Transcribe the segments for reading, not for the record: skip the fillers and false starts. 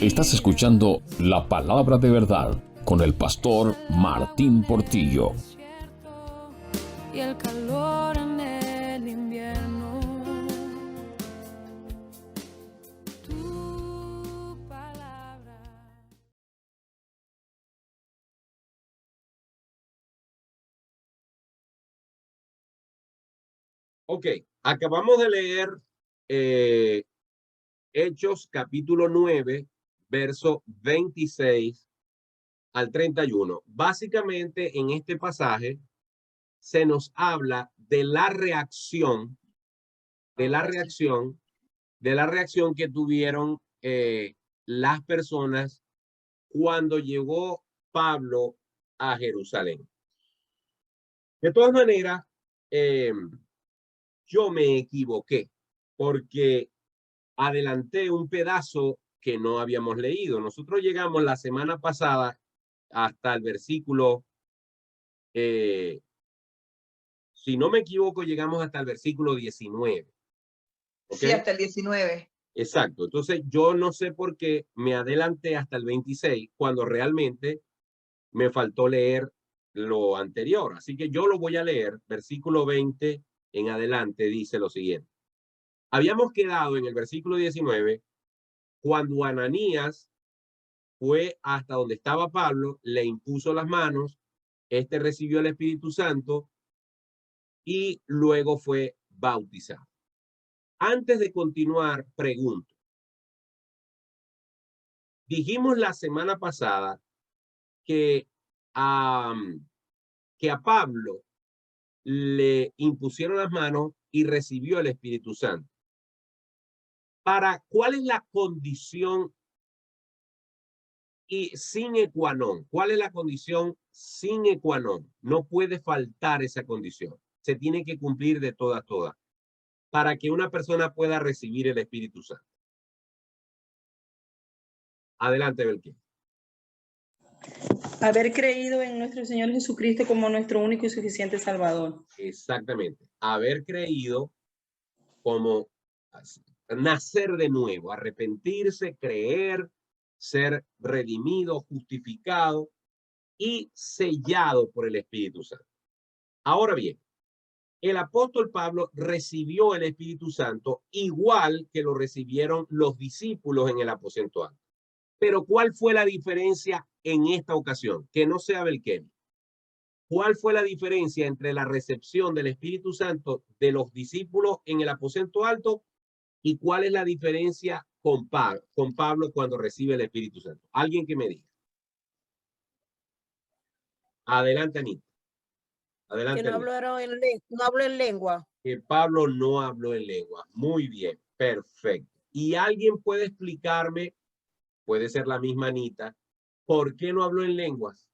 Estás escuchando La Palabra de Verdad con el pastor Martín Portillo. Y el calor en el invierno. Tu palabra. Ok, acabamos de leer Hechos capítulo 9, verso 26 al 31. Básicamente en este pasaje se nos habla de la reacción que tuvieron las personas cuando llegó Pablo a Jerusalén. De todas maneras, yo me equivoqué porque adelanté un pedazo que no habíamos leído. Nosotros llegamos la semana pasada hasta el versículo, si no me equivoco, llegamos hasta el versículo 19. ¿Okay? Sí, hasta el 19. Exacto. Entonces, yo no sé por qué me adelanté hasta el 26 cuando realmente me faltó leer lo anterior. Así que yo lo voy a leer. Versículo 20 en adelante dice lo siguiente. Habíamos quedado en el versículo 19 cuando Ananías fue hasta donde estaba Pablo, le impuso las manos, este recibió el Espíritu Santo y luego fue bautizado. Antes de continuar, pregunto. Dijimos la semana pasada que a Pablo le impusieron las manos y recibió el Espíritu Santo. ¿Cuál es la condición y sine qua non? ¿Cuál es la condición sine qua non? No puede faltar esa condición. Se tiene que cumplir de todas para que una persona pueda recibir el Espíritu Santo. Adelante, Belkín. Haber creído en nuestro Señor Jesucristo como nuestro único y suficiente Salvador. Exactamente. Haber creído como nacer de nuevo, arrepentirse, creer, ser redimido, justificado y sellado por el Espíritu Santo. Ahora bien, el apóstol Pablo recibió el Espíritu Santo igual que lo recibieron los discípulos en el aposento alto. Pero ¿cuál fue la diferencia en esta ocasión? Que no sea Belkemi. ¿Cuál fue la diferencia entre la recepción del Espíritu Santo de los discípulos en el aposento alto y cuál es la diferencia con Pablo cuando recibe el Espíritu Santo? Alguien que me diga. Adelante, Anita. Adelante. Que no habló en lengua. Que Pablo no habló en lengua. Muy bien, perfecto. ¿Y alguien puede explicarme, puede ser la misma Anita, por qué no habló en lenguas?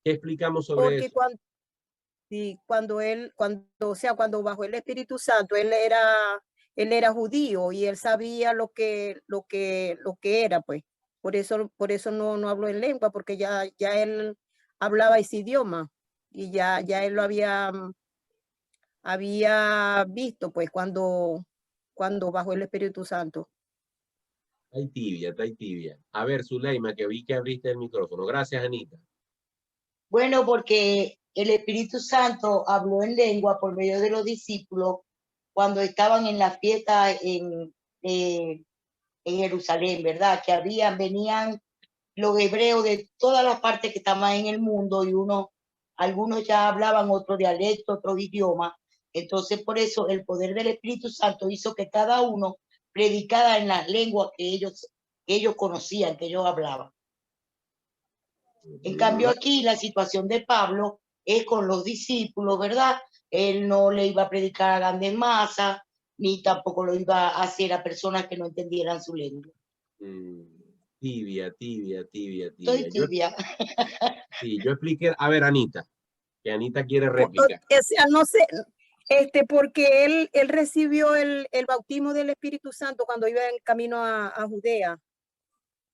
¿Qué explicamos sobre Porque eso? cuando bajó el Espíritu Santo, él era judío y él sabía lo que era, pues. Por eso no habló en lengua, porque ya él hablaba ese idioma y ya él lo había visto, pues, cuando bajó el Espíritu Santo. Está tibia. A ver, Zuleima, que vi que abriste el micrófono. Gracias, Anita. Bueno, porque el Espíritu Santo habló en lengua por medio de los discípulos cuando estaban en la fiesta en Jerusalén, ¿verdad? Que venían los hebreos de todas las partes que estaban en el mundo y algunos ya hablaban otro dialecto, otro idioma. Entonces, por eso el poder del Espíritu Santo hizo que cada uno predicara en las lenguas que ellos conocían, que ellos hablaban. En cambio, aquí la situación de Pablo es con los discípulos, ¿verdad? Él no le iba a predicar a grandes masas, ni tampoco lo iba a hacer a personas que no entendieran su lengua. Tibia. Estoy tibia. Yo expliqué. A ver, Anita, que Anita quiere réplica. O sea, no sé, porque él recibió el bautismo del Espíritu Santo cuando iba en camino a Judea.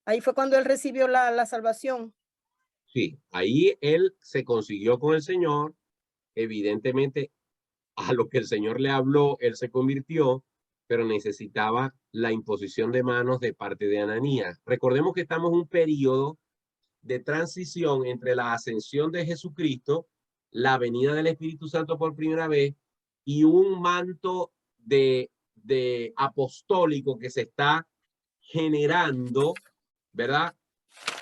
Ahí fue cuando él recibió la salvación. Sí, ahí él se consiguió con el Señor, evidentemente a lo que el Señor le habló, él se convirtió, pero necesitaba la imposición de manos de parte de Ananías. Recordemos que estamos en un periodo de transición entre la ascensión de Jesucristo, la venida del Espíritu Santo por primera vez y un manto de apostólico que se está generando, ¿verdad?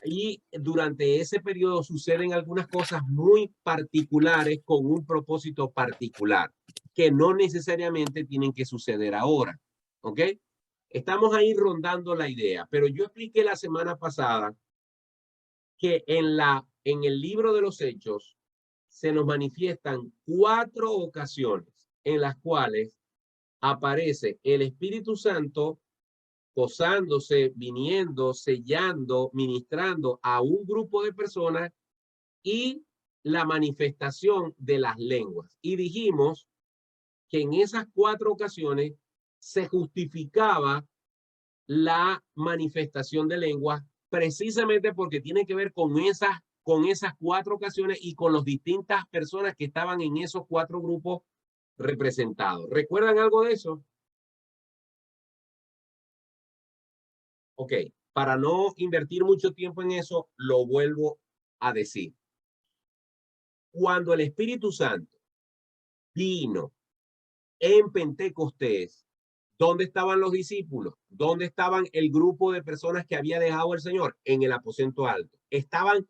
Y durante ese periodo suceden algunas cosas muy particulares con un propósito particular, que no necesariamente tienen que suceder ahora, ¿ok? Estamos ahí rondando la idea, pero yo expliqué la semana pasada que en el libro de los Hechos se nos manifiestan 4 ocasiones en las cuales aparece el Espíritu Santo posándose, viniendo, sellando, ministrando a un grupo de personas y la manifestación de las lenguas. Y dijimos que en esas 4 ocasiones se justificaba la manifestación de lenguas precisamente porque tiene que ver con esas 4 ocasiones y con las distintas personas que estaban en esos 4 grupos representados. ¿Recuerdan algo de eso? Ok, para no invertir mucho tiempo en eso, lo vuelvo a decir. Cuando el Espíritu Santo vino en Pentecostés, ¿dónde estaban los discípulos? ¿Dónde estaban el grupo de personas que había dejado el Señor? En el aposento alto. Estaban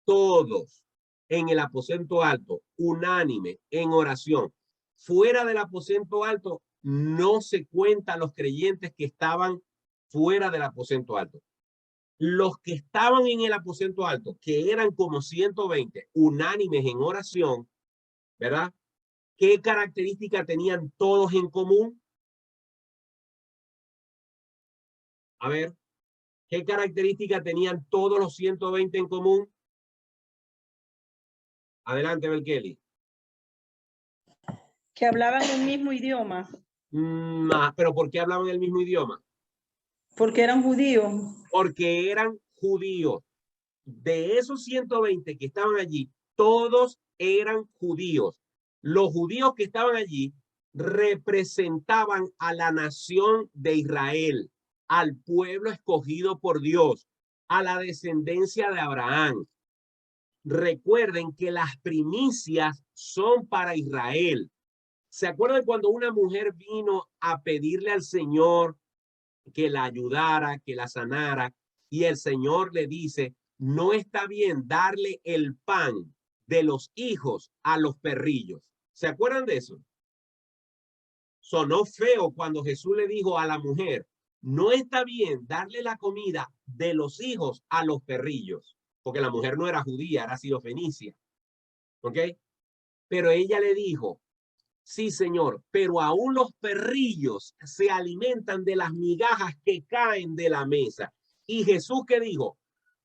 todos en el aposento alto, unánime, en oración. Fuera del aposento alto, no se cuentan los creyentes que estaban fuera del aposento alto. Los que estaban en el aposento alto, que eran como 120, unánimes en oración, ¿verdad? ¿Qué características tenían todos en común? A ver, ¿qué características tenían todos los 120 en común? Adelante, Belkeli. Que hablaban un mismo idioma, Pero ¿por qué hablaban el mismo idioma? porque eran judíos. Porque eran judíos. De esos 120 que estaban allí, todos eran judíos. Los judíos que estaban allí representaban a la nación de Israel, al pueblo escogido por Dios, a la descendencia de Abraham. Recuerden que las primicias son para Israel. ¿Se acuerdan cuando una mujer vino a pedirle al Señor que la ayudara, que la sanara? Y el Señor le dice, no está bien darle el pan de los hijos a los perrillos. ¿Se acuerdan de eso? Sonó feo cuando Jesús le dijo a la mujer, no está bien darle la comida de los hijos a los perrillos, porque la mujer no era judía, era sirofenicia. ¿Ok? Pero ella le dijo, sí, Señor, pero aún los perrillos se alimentan de las migajas que caen de la mesa. Y Jesús, ¿qué dijo?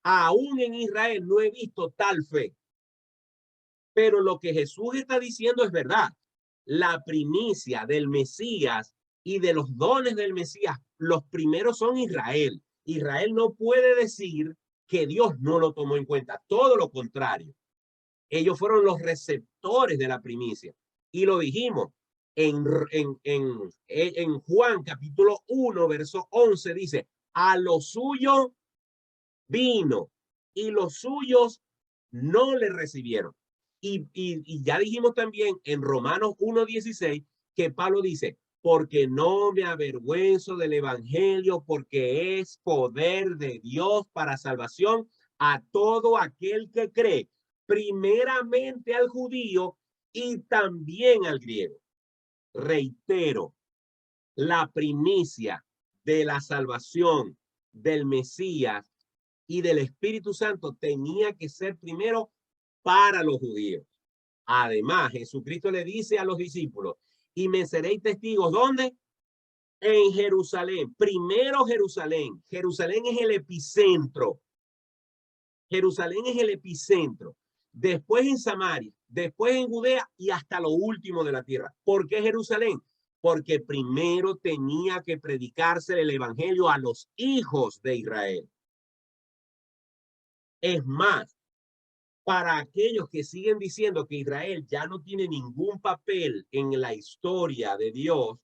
Aún en Israel no he visto tal fe. Pero lo que Jesús está diciendo es verdad. La primicia del Mesías y de los dones del Mesías, los primeros son Israel. Israel no puede decir que Dios no lo tomó en cuenta. Todo lo contrario. Ellos fueron los receptores de la primicia. Y lo dijimos en Juan capítulo 1, verso 11, dice, a lo suyo vino y los suyos no le recibieron. Y ya dijimos también en Romanos 1:16 que Pablo dice, porque no me avergüenzo del evangelio, porque es poder de Dios para salvación a todo aquel que cree, primeramente al judío y también al griego. Reitero, la primicia de la salvación del Mesías y del Espíritu Santo tenía que ser primero para los judíos. Además, Jesucristo le dice a los discípulos, y me seréis testigos, ¿dónde? En Jerusalén. Primero Jerusalén. Jerusalén es el epicentro. Jerusalén es el epicentro. Después en Samaria, después en Judea y hasta lo último de la tierra. ¿Por qué Jerusalén? Porque primero tenía que predicarse el evangelio a los hijos de Israel. Es más, para aquellos que siguen diciendo que Israel ya no tiene ningún papel en la historia de Dios,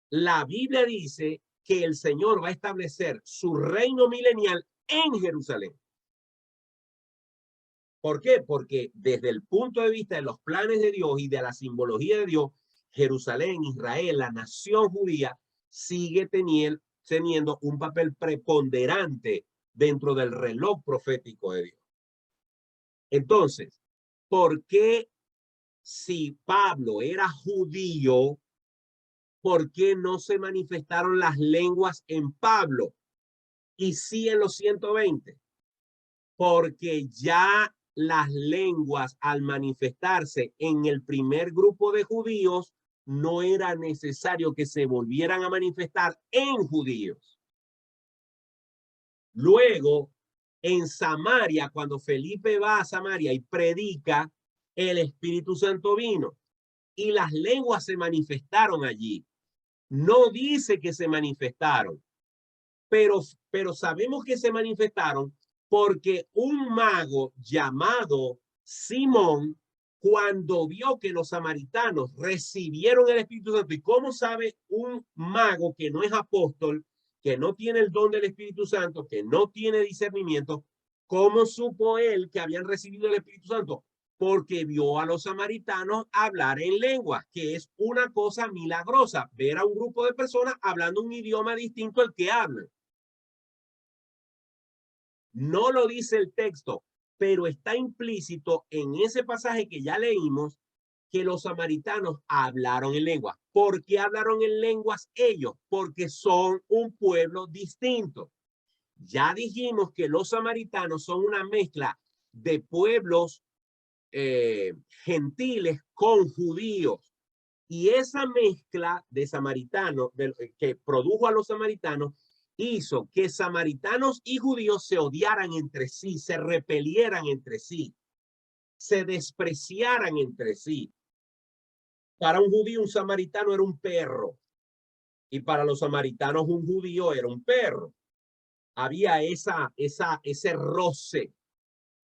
la Biblia dice que el Señor va a establecer su reino milenial en Jerusalén. ¿Por qué? Porque desde el punto de vista de los planes de Dios y de la simbología de Dios, Jerusalén, Israel, la nación judía, sigue teniendo un papel preponderante dentro del reloj profético de Dios. Entonces, ¿por qué si Pablo era judío, por qué no se manifestaron las lenguas en Pablo y sí en los 120? Porque ya las lenguas al manifestarse en el primer grupo de judíos, no era necesario que se volvieran a manifestar en judíos. Luego, en Samaria, cuando Felipe va a Samaria y predica, el Espíritu Santo vino y las lenguas se manifestaron allí. No dice que se manifestaron, pero sabemos que se manifestaron porque un mago llamado Simón, cuando vio que los samaritanos recibieron el Espíritu Santo, ¿y cómo sabe un mago que no es apóstol, que no tiene el don del Espíritu Santo, que no tiene discernimiento, cómo supo él que habían recibido el Espíritu Santo? Porque vio a los samaritanos hablar en lenguas, que es una cosa milagrosa, ver a un grupo de personas hablando un idioma distinto al que hablan. No lo dice el texto, pero está implícito en ese pasaje que ya leímos que los samaritanos hablaron en lenguas. ¿Por qué hablaron en lenguas ellos? Porque son un pueblo distinto. Ya dijimos que los samaritanos son una mezcla de pueblos gentiles con judíos. Y esa mezcla de samaritanos que produjo a los samaritanos hizo que samaritanos y judíos se odiaran entre sí, se repelieran entre sí, se despreciaran entre sí. Para un judío, un samaritano era un perro. Y para los samaritanos, un judío era un perro. Había ese roce,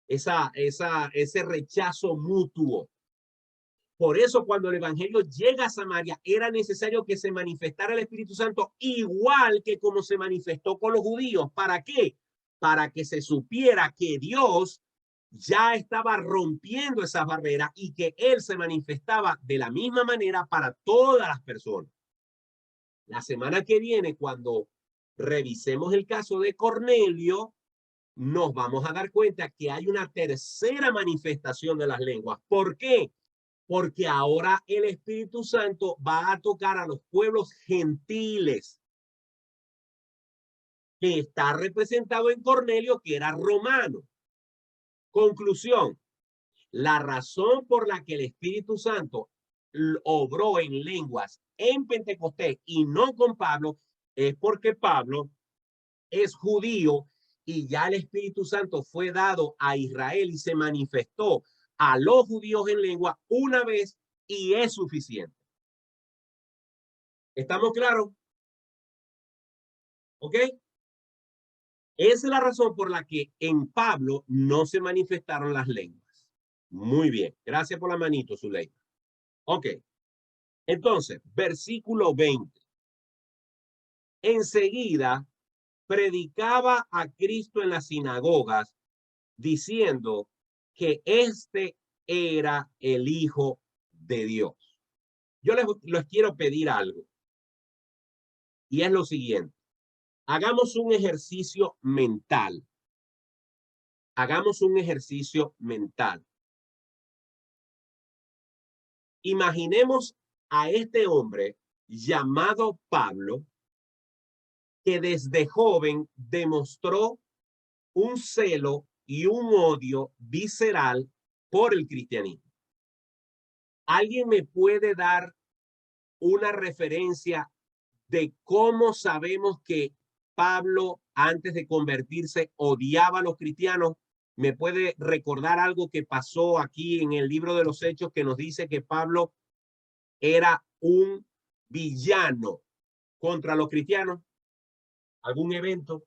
ese rechazo mutuo. Por eso cuando el evangelio llega a Samaria, era necesario que se manifestara el Espíritu Santo igual que como se manifestó con los judíos. ¿Para qué? Para que se supiera que Dios ya estaba rompiendo esas barreras y que Él se manifestaba de la misma manera para todas las personas. La semana que viene, cuando revisemos el caso de Cornelio, nos vamos a dar cuenta que hay una tercera manifestación de las lenguas. ¿Por qué? Porque ahora el Espíritu Santo va a tocar a los pueblos gentiles, que está representado en Cornelio, que era romano. Conclusión, la razón por la que el Espíritu Santo obró en lenguas en Pentecostés y no con Pablo, es porque Pablo es judío y ya el Espíritu Santo fue dado a Israel y se manifestó a los judíos en lengua una vez y es suficiente. ¿Estamos claros? ¿Ok? Esa es la razón por la que en Pablo no se manifestaron las lenguas. Muy bien. Gracias por la manito, Zuleika. Ok. Entonces, versículo 20. Enseguida predicaba a Cristo en las sinagogas diciendo que este era el Hijo de Dios. Yo les quiero pedir algo. Y es lo siguiente. Hagamos un ejercicio mental. Hagamos un ejercicio mental. Imaginemos a este hombre llamado Pablo, que desde joven demostró un celo y un odio visceral por el cristianismo. ¿Alguien me puede dar una referencia de cómo sabemos que Pablo, antes de convertirse, odiaba a los cristianos? ¿Me puede recordar algo que pasó aquí en el libro de los Hechos que nos dice que Pablo era un villano contra los cristianos? ¿Algún evento?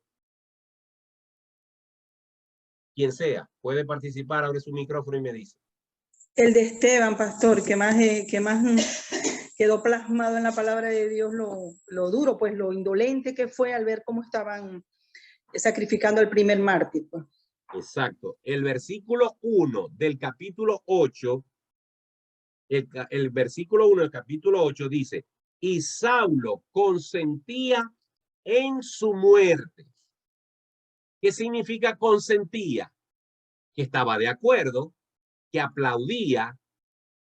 Quien sea, puede participar, abre su micrófono y me dice. El de Esteban, pastor, que más quedó plasmado en la palabra de Dios lo duro, pues lo indolente que fue al ver cómo estaban sacrificando al primer mártir. Pues. Exacto. El versículo 1 del capítulo 8, el versículo 1 del capítulo 8 dice, y Saulo consentía en su muerte. ¿Qué significa consentía? Que estaba de acuerdo, que aplaudía,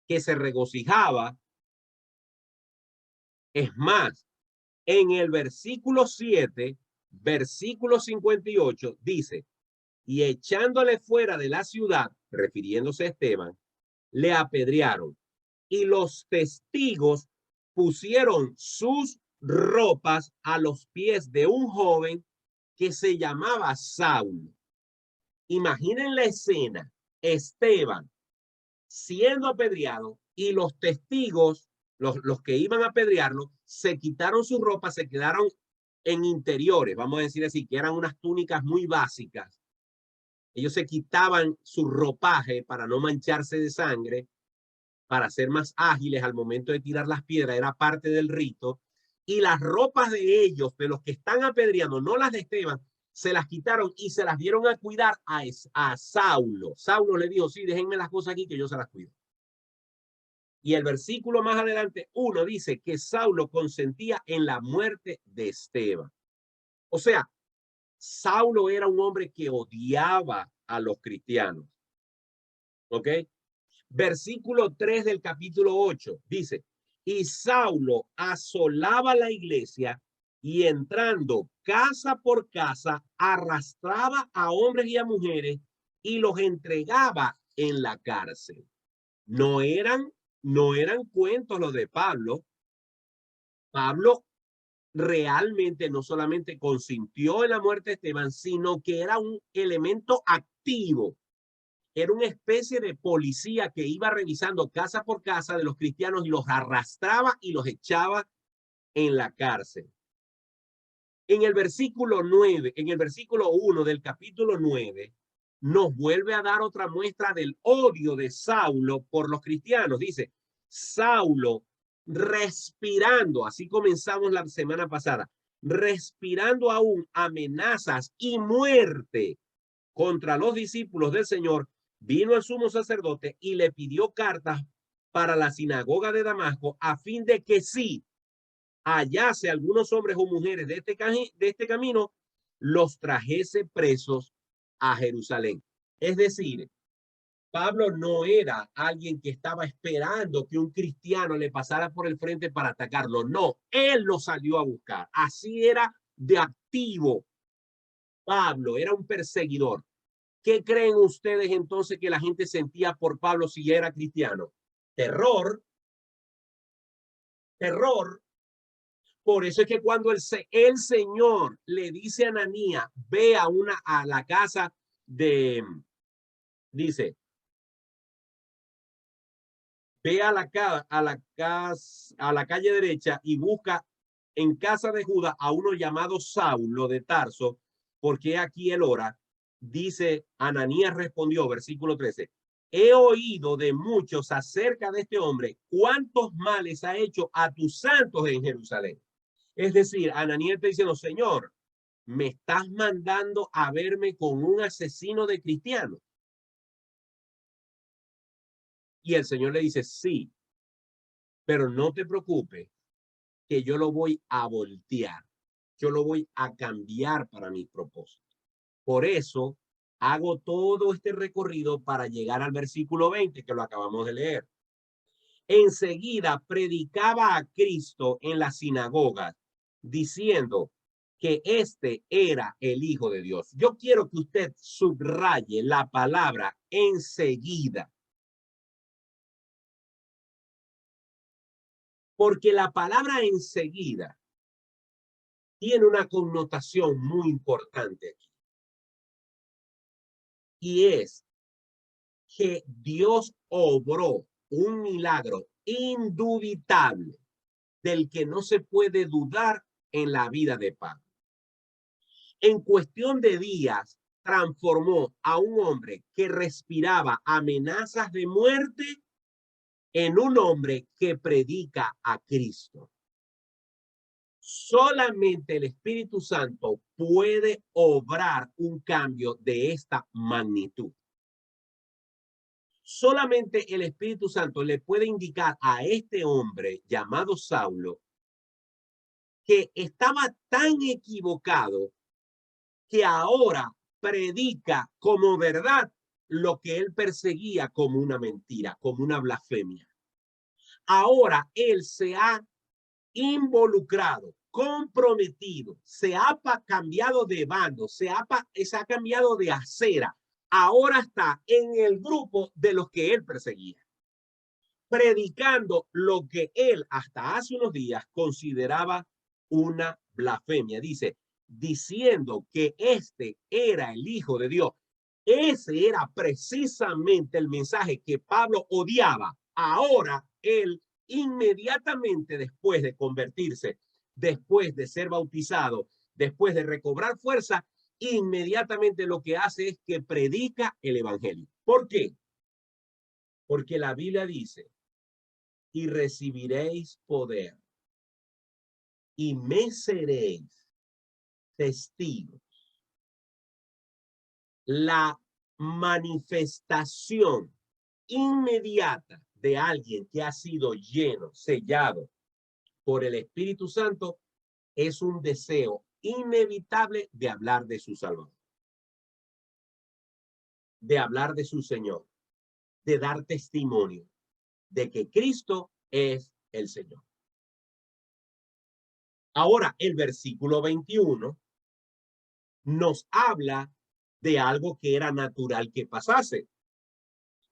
que se regocijaba. Es más, en el versículo 7, versículo 58, dice, y echándole fuera de la ciudad, refiriéndose a Esteban, le apedrearon. Y los testigos pusieron sus ropas a los pies de un joven que se llamaba Saulo. Imaginen la escena, Esteban siendo apedreado y los testigos, los que iban a apedrearlo, se quitaron sus ropas, se quedaron en interiores, vamos a decir así, que eran unas túnicas muy básicas. Ellos se quitaban su ropaje para no mancharse de sangre, para ser más ágiles al momento de tirar las piedras, era parte del rito. Y las ropas de ellos, de los que están apedreando, no las de Esteban, se las quitaron y se las dieron a cuidar a Saulo. Saulo le dijo, sí, déjenme las cosas aquí que yo se las cuido. Y el versículo más adelante, 1 dice que Saulo consentía en la muerte de Esteban. O sea, Saulo era un hombre que odiaba a los cristianos. ¿Ok? Versículo 3 del capítulo 8 dice, y Saulo asolaba la iglesia y entrando casa por casa arrastraba a hombres y a mujeres y los entregaba en la cárcel. No eran cuentos los de Pablo. Pablo realmente no solamente consintió en la muerte de Esteban, sino que era un elemento activo. Era una especie de policía que iba revisando casa por casa de los cristianos y los arrastraba y los echaba en la cárcel. En el versículo 9, en el versículo 1 del capítulo 9, nos vuelve a dar otra muestra del odio de Saulo por los cristianos. Dice, Saulo respirando, así comenzamos la semana pasada, respirando aún amenazas y muerte contra los discípulos del Señor, vino el sumo sacerdote y le pidió cartas para la sinagoga de Damasco a fin de que sí hallase algunos hombres o mujeres de este camino, los trajese presos a Jerusalén. Es decir, Pablo no era alguien que estaba esperando que un cristiano le pasara por el frente para atacarlo. No, él lo salió a buscar. Así era de activo. Pablo era un perseguidor. ¿Qué creen ustedes entonces que la gente sentía por Pablo si era cristiano? Terror. Terror. Por eso es que cuando el Señor le dice a Ananías, ve a la casa de, dice, ve a la calle derecha y busca en casa de Judas a uno llamado Saulo de Tarso, porque aquí él ora. Dice, Ananías respondió, versículo 13, he oído de muchos acerca de este hombre, cuántos males ha hecho a tus santos en Jerusalén. Es decir, Ananías está diciendo, Señor, me estás mandando a verme con un asesino de cristianos. Y el Señor le dice, sí, pero no te preocupes, que yo lo voy a voltear. Yo lo voy a cambiar para mis propósitos. Por eso hago todo este recorrido para llegar al versículo 20, que lo acabamos de leer. Enseguida predicaba a Cristo en las sinagogas, diciendo que este era el Hijo de Dios. Yo quiero que usted subraye la palabra enseguida. Porque la palabra enseguida tiene una connotación muy importante aquí. Y es que Dios obró un milagro indubitable del que no se puede dudar en la vida de Pablo. En cuestión de días, transformó a un hombre que respiraba amenazas de muerte en un hombre que predica a Cristo. Solamente el Espíritu Santo puede obrar un cambio de esta magnitud. Solamente el Espíritu Santo le puede indicar a este hombre llamado Saulo que estaba tan equivocado que ahora predica como verdad lo que él perseguía como una mentira, como una blasfemia. Ahora él se ha involucrado, comprometido, se ha cambiado de bando, se ha cambiado de acera. Ahora está en el grupo de los que él perseguía, predicando lo que él hasta hace unos días consideraba una blasfemia. Dice, diciendo que este era el Hijo de Dios. Ese era precisamente el mensaje que Pablo odiaba. Ahora él, inmediatamente después de convertirse, después de ser bautizado, después de recobrar fuerza, inmediatamente lo que hace es que predica el evangelio. ¿Por qué? Porque la Biblia dice, y recibiréis poder, y me seréis testigos. La manifestación inmediata de alguien que ha sido lleno, sellado por el Espíritu Santo, es un deseo inevitable de hablar de su Salvador, de hablar de su Señor, de dar testimonio de que Cristo es el Señor. Ahora, el versículo 21 nos habla de algo que era natural que pasase.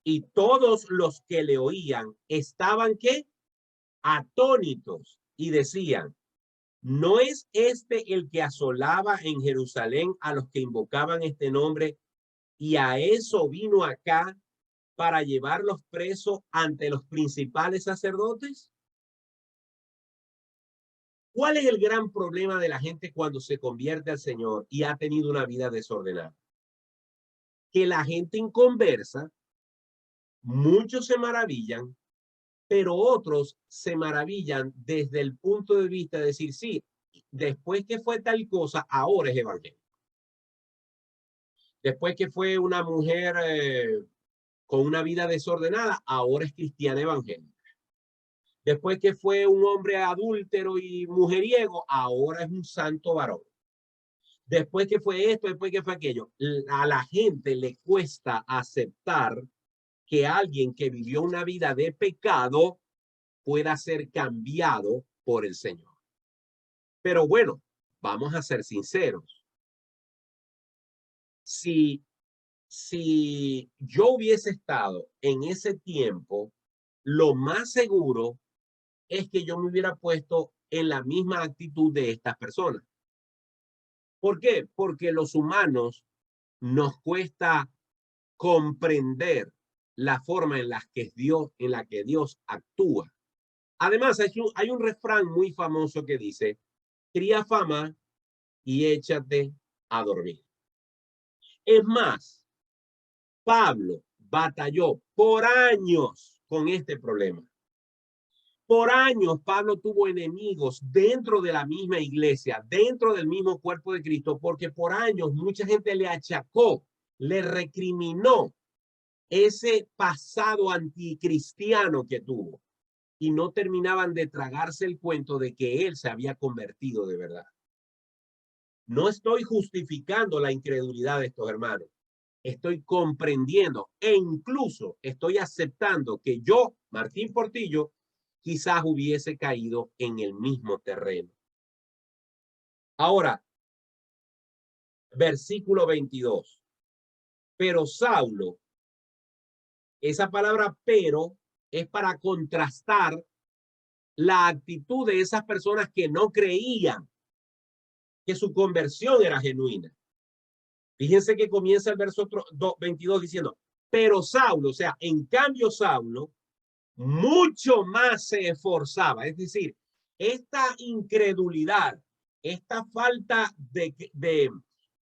Y todos los que le oían estaban, ¿qué? Atónitos, y decían, ¿no es este el que asolaba en Jerusalén a los que invocaban este nombre? Y a eso vino acá para llevarlos presos ante los principales sacerdotes. ¿Cuál es el gran problema de la gente cuando se convierte al Señor y ha tenido una vida desordenada? Que la gente inconversa, muchos se maravillan, pero otros se maravillan desde el punto de vista de decir, sí, después que fue tal cosa, ahora es evangélico. Después que fue una mujer con una vida desordenada, ahora es cristiana evangélica. Después que fue un hombre adúltero y mujeriego, ahora es un santo varón. Después que fue esto, después que fue aquello. A la gente le cuesta aceptar que alguien que vivió una vida de pecado pueda ser cambiado por el Señor. Pero bueno, vamos a ser sinceros. Si yo hubiese estado en ese tiempo, lo más seguro es que yo me hubiera puesto en la misma actitud de estas personas. ¿Por qué? Porque los humanos nos cuesta comprender la forma en la que Dios actúa. Además, hay un refrán muy famoso que dice, cría fama y échate a dormir. Es más, Pablo batalló por años con este problema. Por años Pablo tuvo enemigos dentro de la misma iglesia, dentro del mismo cuerpo de Cristo, porque por años mucha gente le achacó, le recriminó ese pasado anticristiano que tuvo y no terminaban de tragarse el cuento de que él se había convertido de verdad. No estoy justificando la incredulidad de estos hermanos. Estoy comprendiendo e incluso estoy aceptando que yo, Martín Portillo, quizás hubiese caído en el mismo terreno. Ahora, versículo 22. Pero Saulo, esa palabra pero es para contrastar la actitud de esas personas que no creían que su conversión era genuina. Fíjense que comienza el verso 22 diciendo, pero Saulo, o sea, en cambio Saulo, mucho más se esforzaba. Es decir, esta incredulidad, esta falta de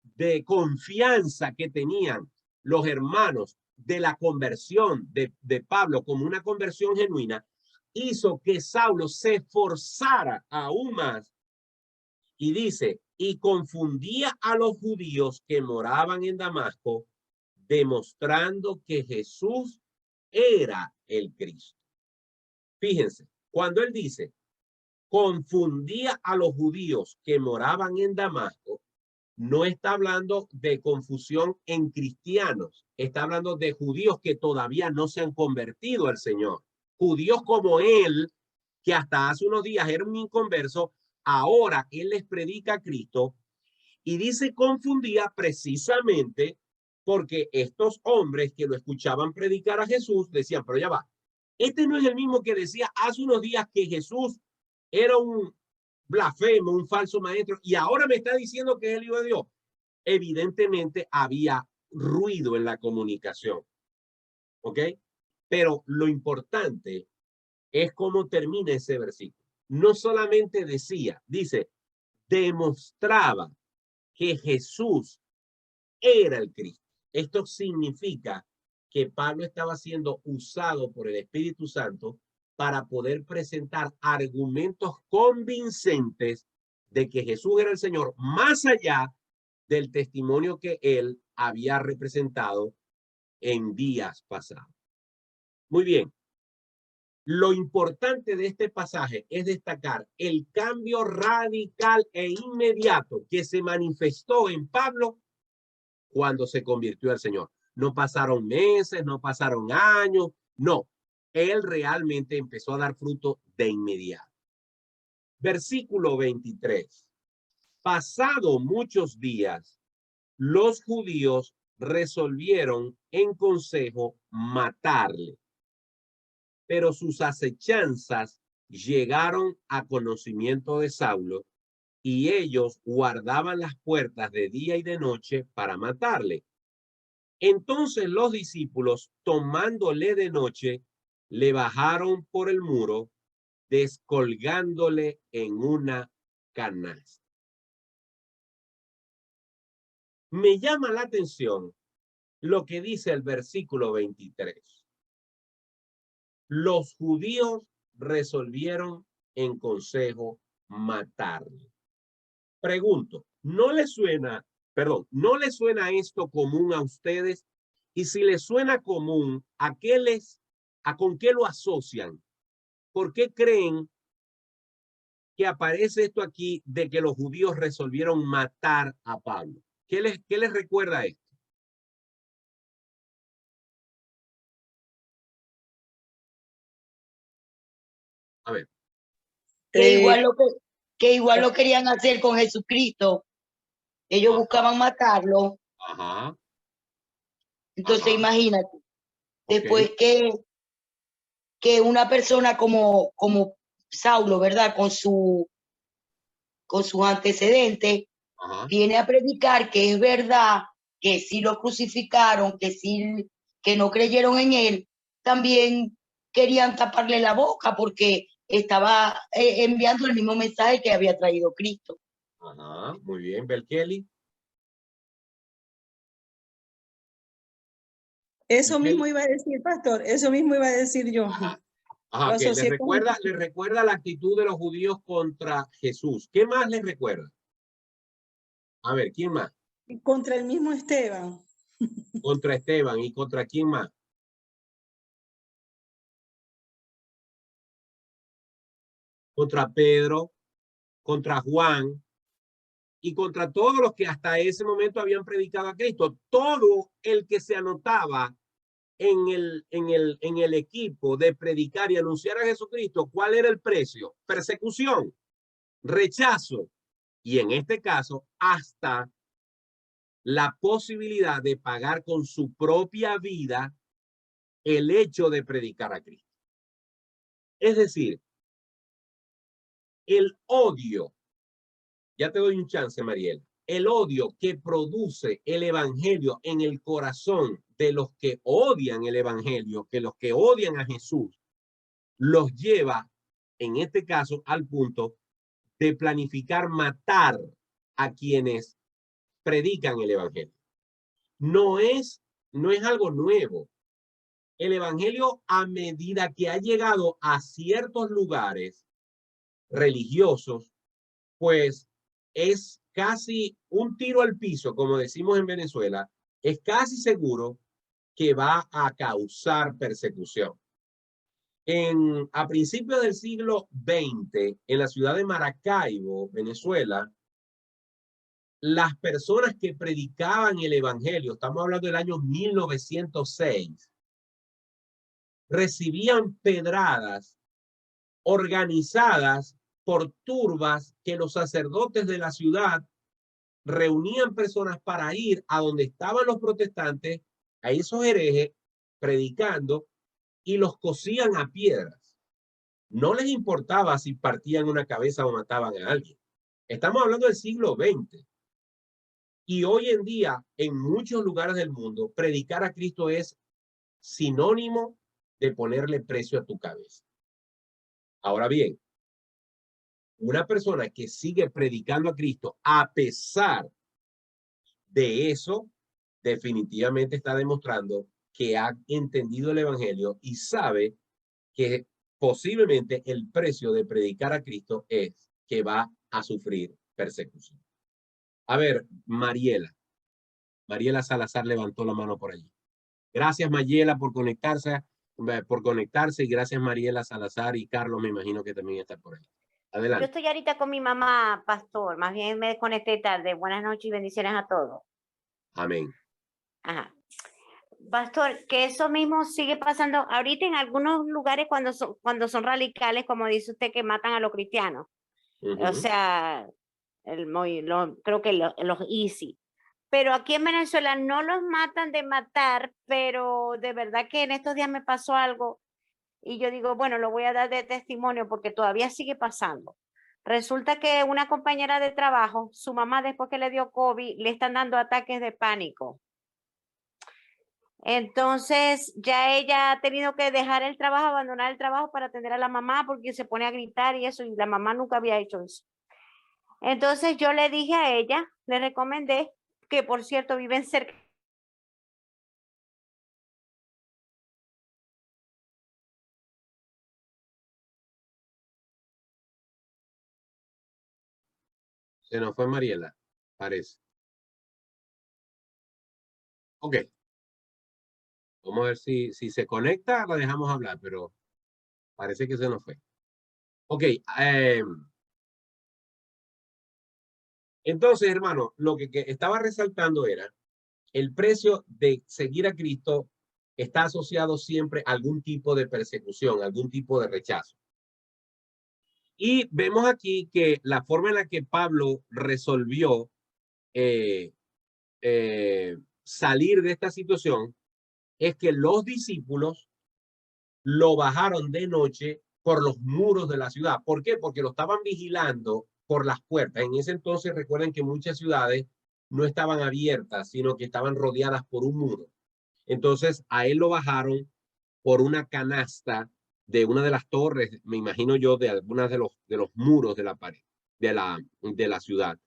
de confianza que tenían los hermanos de la conversión de Pablo como una conversión genuina, hizo que Saulo se esforzara aún más. Y dice, y confundía a los judíos que moraban en Damasco, demostrando que Jesús era el Cristo. Fíjense, cuando él dice, confundía a los judíos que moraban en Damasco, no está hablando de confusión en cristianos, está hablando de judíos que todavía no se han convertido al Señor. Judíos como él, que hasta hace unos días era un inconverso, ahora él les predica a Cristo, y dice confundía precisamente porque estos hombres que lo escuchaban predicar a Jesús decían, pero ya va, este no es el mismo que decía hace unos días que Jesús era un blasfemo, un falso maestro, y ahora me está diciendo que es el Hijo de Dios. Evidentemente había ruido en la comunicación, ¿ok? Pero lo importante es cómo termina ese versículo. No solamente decía, dice, demostraba que Jesús era el Cristo. Esto significa que Pablo estaba siendo usado por el Espíritu Santo para poder presentar argumentos convincentes de que Jesús era el Señor, más allá del testimonio que él había representado en días pasados. Muy bien. Lo importante de este pasaje es destacar el cambio radical e inmediato que se manifestó en Pablo cuando se convirtió al Señor. No pasaron meses, no pasaron años, no. Él realmente empezó a dar fruto de inmediato. Versículo 23. Pasado muchos días, los judíos resolvieron en consejo matarle. Pero sus acechanzas llegaron a conocimiento de Saulo y ellos guardaban las puertas de día y de noche para matarle. Entonces los discípulos, tomándole de noche, le bajaron por el muro, descolgándole en una canasta. Me llama la atención lo que dice el versículo 23. Los judíos resolvieron en consejo matarle. Pregunto, ¿no les suena esto común a ustedes? Y si les suena común, ¿con qué lo asocian? ¿Por qué creen que aparece esto aquí de que los judíos resolvieron matar a Pablo? ¿Qué les recuerda esto? A ver. Que igual lo querían hacer con Jesucristo. Ellos buscaban matarlo. Ajá. Entonces, Ajá. imagínate, después Okay. que una persona como Saulo, ¿verdad? Con sus antecedentes, Ajá. viene a predicar que es verdad, que sí lo crucificaron, que no creyeron en él, también querían taparle la boca porque estaba enviando el mismo mensaje que había traído Cristo. Ajá, muy bien, Belkeli. Eso mismo iba a decir, pastor, eso mismo iba a decir yo. Ajá, Lo okay. asocié con Les recuerda la actitud de los judíos contra Jesús. ¿Qué más les recuerda? A ver, ¿quién más? contra el mismo Esteban. Contra Esteban. ¿Y contra quién más? Contra Pedro, contra Juan y contra todos los que hasta ese momento habían predicado a Cristo. Todo el que se anotaba en el equipo de predicar y anunciar a Jesucristo, ¿cuál era el precio? Persecución, rechazo y en este caso hasta la posibilidad de pagar con su propia vida el hecho de predicar a Cristo. Es decir, el odio, ya te doy un chance, Mariel, el odio que produce el evangelio en el corazón de los que odian el evangelio, que los que odian a Jesús, los lleva, en este caso, al punto de planificar matar a quienes predican el evangelio. No es algo nuevo. El evangelio, a medida que ha llegado a ciertos lugares religiosos, pues es casi un tiro al piso, como decimos en Venezuela, es casi seguro que va a causar persecución. A principios del siglo XX, en la ciudad de Maracaibo, Venezuela, las personas que predicaban el evangelio, estamos hablando del año 1906, recibían pedradas organizadas por turbas que los sacerdotes de la ciudad reunían personas para ir a donde estaban los protestantes, a esos herejes, predicando, y los cosían a piedras. No les importaba si partían una cabeza o mataban a alguien. Estamos hablando del siglo XX. Y hoy en día, en muchos lugares del mundo, predicar a Cristo es sinónimo de ponerle precio a tu cabeza. Ahora bien, una persona que sigue predicando a Cristo a pesar de eso, definitivamente está demostrando que ha entendido el evangelio y sabe que posiblemente el precio de predicar a Cristo es que va a sufrir persecución. A ver, Mariela Salazar levantó la mano por allí. Gracias, Mariela, por conectarse y gracias, Mariela Salazar, y Carlos, me imagino que también está por ahí. Yo Adelante. estoy ahorita con mi mamá, pastor. Más bien me desconecté tarde. Buenas noches y bendiciones a todos. Amén. Ajá. Pastor, que eso mismo sigue pasando ahorita en algunos lugares cuando son radicales, como dice usted, que matan a los cristianos. O sea, creo que los easy. Pero aquí en Venezuela no los matan de matar, pero de verdad que en estos días me pasó algo y yo digo, bueno, lo voy a dar de testimonio porque todavía sigue pasando. Resulta que una compañera de trabajo, su mamá después que le dio COVID, le están dando ataques de pánico. Entonces ya ella ha tenido que dejar el trabajo, abandonar el trabajo para atender a la mamá porque se pone a gritar y eso, y la mamá nunca había hecho eso. Entonces yo le dije a ella, le recomendé, que por cierto viven cerca. Se nos fue Mariela, parece. Ok. Vamos a ver si se conecta, la dejamos hablar, pero parece que se nos fue. Ok. Entonces, hermano, lo que estaba resaltando era el precio de seguir a Cristo está asociado siempre a algún tipo de persecución, algún tipo de rechazo. Y vemos aquí que la forma en la que Pablo resolvió salir de esta situación es que los discípulos lo bajaron de noche por los muros de la ciudad. ¿Por qué? Porque lo estaban vigilando por las puertas. En ese entonces recuerden que muchas ciudades no estaban abiertas, sino que estaban rodeadas por un muro. Entonces a él lo bajaron por una canasta de una de las torres, me imagino yo, de algunas de los muros de la pared, de la ciudad,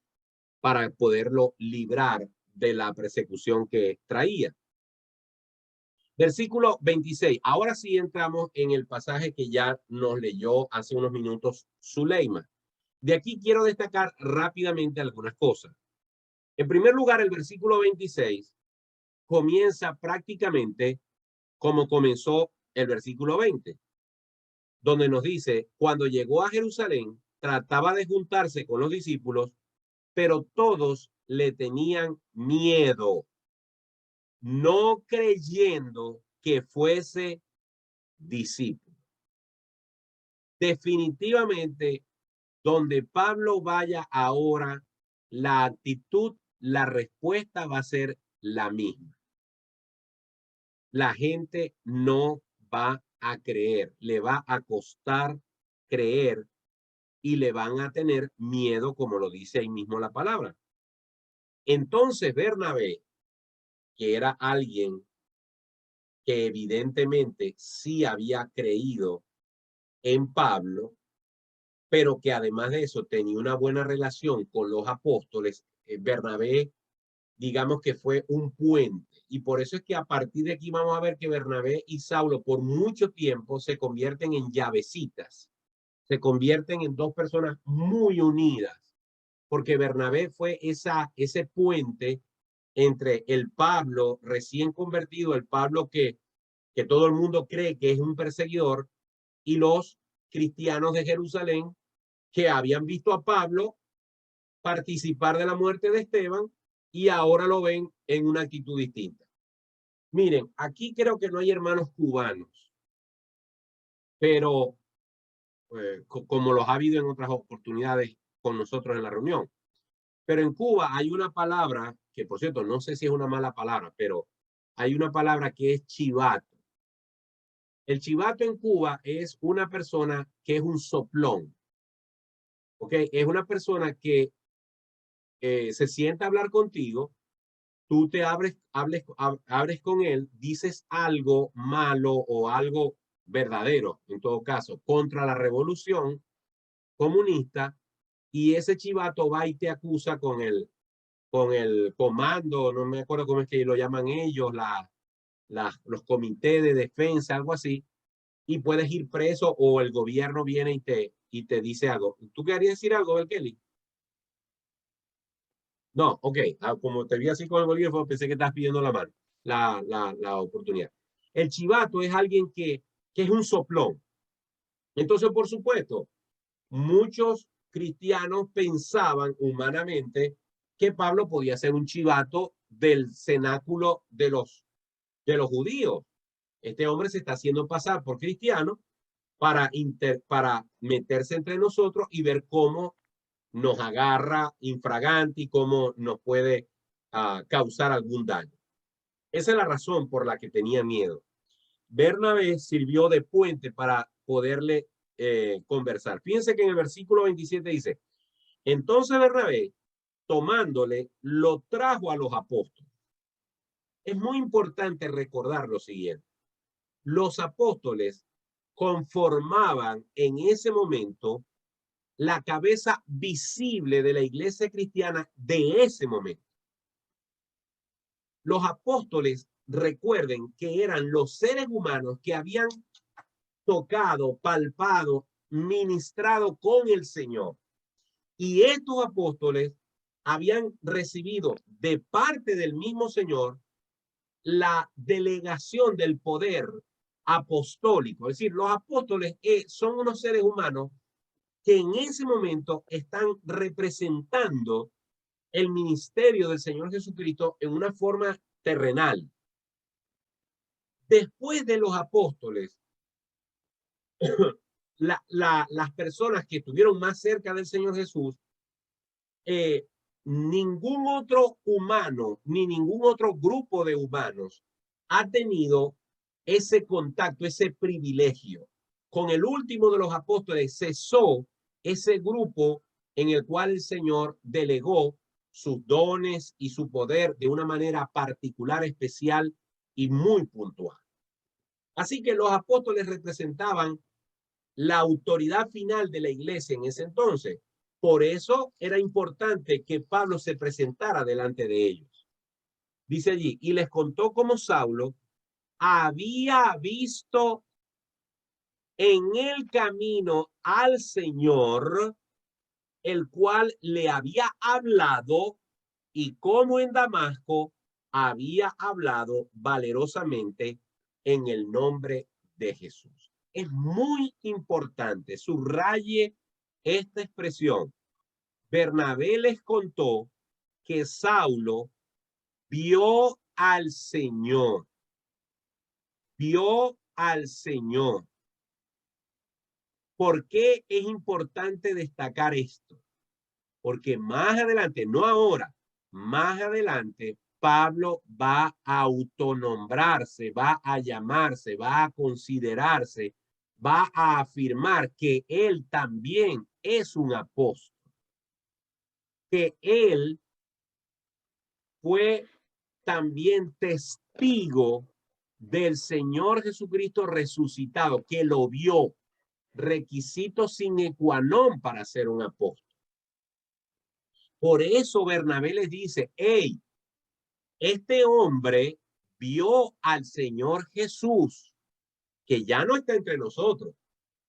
para poderlo librar de la persecución que traía. Versículo 26. Ahora sí entramos en el pasaje que ya nos leyó hace unos minutos Zuleima. De aquí quiero destacar rápidamente algunas cosas. En primer lugar, el versículo 26 comienza prácticamente como comenzó el versículo 20, donde nos dice, cuando llegó a Jerusalén, trataba de juntarse con los discípulos, pero todos le tenían miedo, no creyendo que fuese discípulo. Definitivamente, donde Pablo vaya ahora, la actitud, la respuesta va a ser la misma. La gente no va a creer, le va a costar creer y le van a tener miedo, como lo dice ahí mismo la palabra. Entonces Bernabé, que era alguien que evidentemente sí había creído en Pablo, pero que además de eso tenía una buena relación con los apóstoles, Bernabé digamos que fue un puente. Y por eso es que a partir de aquí vamos a ver que Bernabé y Saulo por mucho tiempo se convierten en llavecitas. Se convierten en dos personas muy unidas. Porque Bernabé fue ese puente entre el Pablo recién convertido, el Pablo que todo el mundo cree que es un perseguidor, y los cristianos de Jerusalén que habían visto a Pablo participar de la muerte de Esteban y ahora lo ven en una actitud distinta. Miren, aquí creo que no hay hermanos cubanos, pero como los ha habido en otras oportunidades con nosotros en la reunión. Pero en Cuba hay una palabra, que por cierto, no sé si es una mala palabra, pero hay una palabra que es chivato. El chivato en Cuba es una persona que es un soplón. ¿Ok? Es una persona que se sienta a hablar contigo, tú te abres con él, dices algo malo o algo verdadero, en todo caso, contra la revolución comunista, y ese chivato va y te acusa con el comando, no me acuerdo cómo es que lo llaman ellos, los comités de defensa, algo así, y puedes ir preso o el gobierno viene y te dice algo. ¿Tú querías decir algo, Kelly? No, ok. Como te vi así con el bolígrafo, pensé que estás pidiendo la mano, la oportunidad. El chivato es alguien que es un soplón. Entonces, por supuesto, muchos cristianos pensaban humanamente que Pablo podía ser un chivato del cenáculo de los judíos. Este hombre se está haciendo pasar por cristiano para meterse entre nosotros y ver cómo nos agarra infraganti y cómo nos puede causar algún daño. Esa es la razón por la que tenía miedo. Bernabé sirvió de puente para poderle conversar. Fíjense que en el versículo 27 dice, entonces Bernabé, tomándole, lo trajo a los apóstoles. Es muy importante recordar lo siguiente. Los apóstoles conformaban en ese momento la cabeza visible de la iglesia cristiana de ese momento. Los apóstoles, recuerden que eran los seres humanos que habían tocado, palpado, ministrado con el Señor. Y estos apóstoles habían recibido de parte del mismo Señor la delegación del poder apostólico. Es decir, los apóstoles son unos seres humanos que en ese momento están representando el ministerio del Señor Jesucristo en una forma terrenal. Después de los apóstoles, las personas que estuvieron más cerca del Señor Jesús, ningún otro humano, ni ningún otro grupo de humanos ha tenido ese contacto, ese privilegio. Con el último de los apóstoles cesó ese grupo en el cual el Señor delegó sus dones y su poder de una manera particular, especial y muy puntual. Así que los apóstoles representaban la autoridad final de la iglesia en ese entonces. Por eso era importante que Pablo se presentara delante de ellos. Dice allí, y les contó cómo Saulo había visto en el camino al Señor, el cual le había hablado, y cómo en Damasco había hablado valerosamente en el nombre de Jesús. Es muy importante, subraye esta expresión. Bernabé les contó que Saulo vio al Señor. Vio al Señor. ¿Por qué es importante destacar esto? Porque más adelante, no ahora, más adelante, Pablo va a autonombrarse, va a llamarse, va a considerarse, va a afirmar que él también es un apóstol. Que él fue también testigo del Señor Jesucristo resucitado, que lo vio, requisito sine qua non para ser un apóstol. Por eso Bernabé les dice, hey, Este hombre vio al Señor Jesús, que ya no está entre nosotros.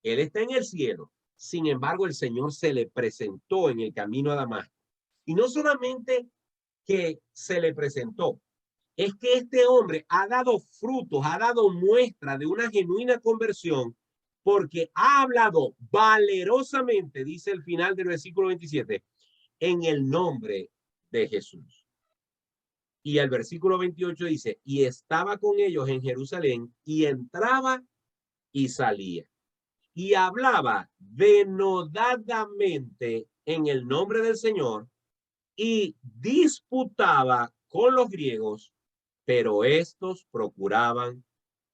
Él está en el cielo. Sin embargo, el Señor se le presentó en el camino a Damasco. Y no solamente que se le presentó, es que este hombre ha dado frutos, ha dado muestra de una genuina conversión, porque ha hablado valerosamente, dice el final del versículo 27, en el nombre de Jesús. Y el versículo 28 dice, y estaba con ellos en Jerusalén, y entraba y salía, y hablaba denodadamente en el nombre del Señor, y disputaba con los griegos, pero estos procuraban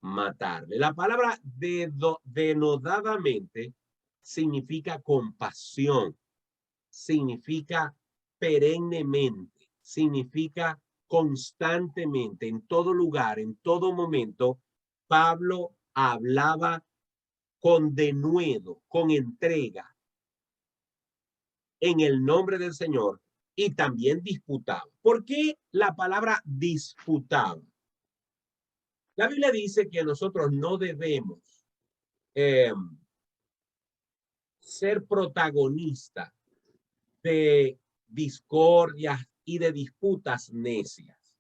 matarle. La palabra denodadamente significa compasión, significa perennemente, significa constantemente, en todo lugar, en todo momento. Pablo hablaba con denuedo, con entrega, en el nombre del Señor, y también disputaba. ¿Por qué la palabra disputaba? La Biblia dice que nosotros no debemos ser protagonistas de discordias y de disputas necias.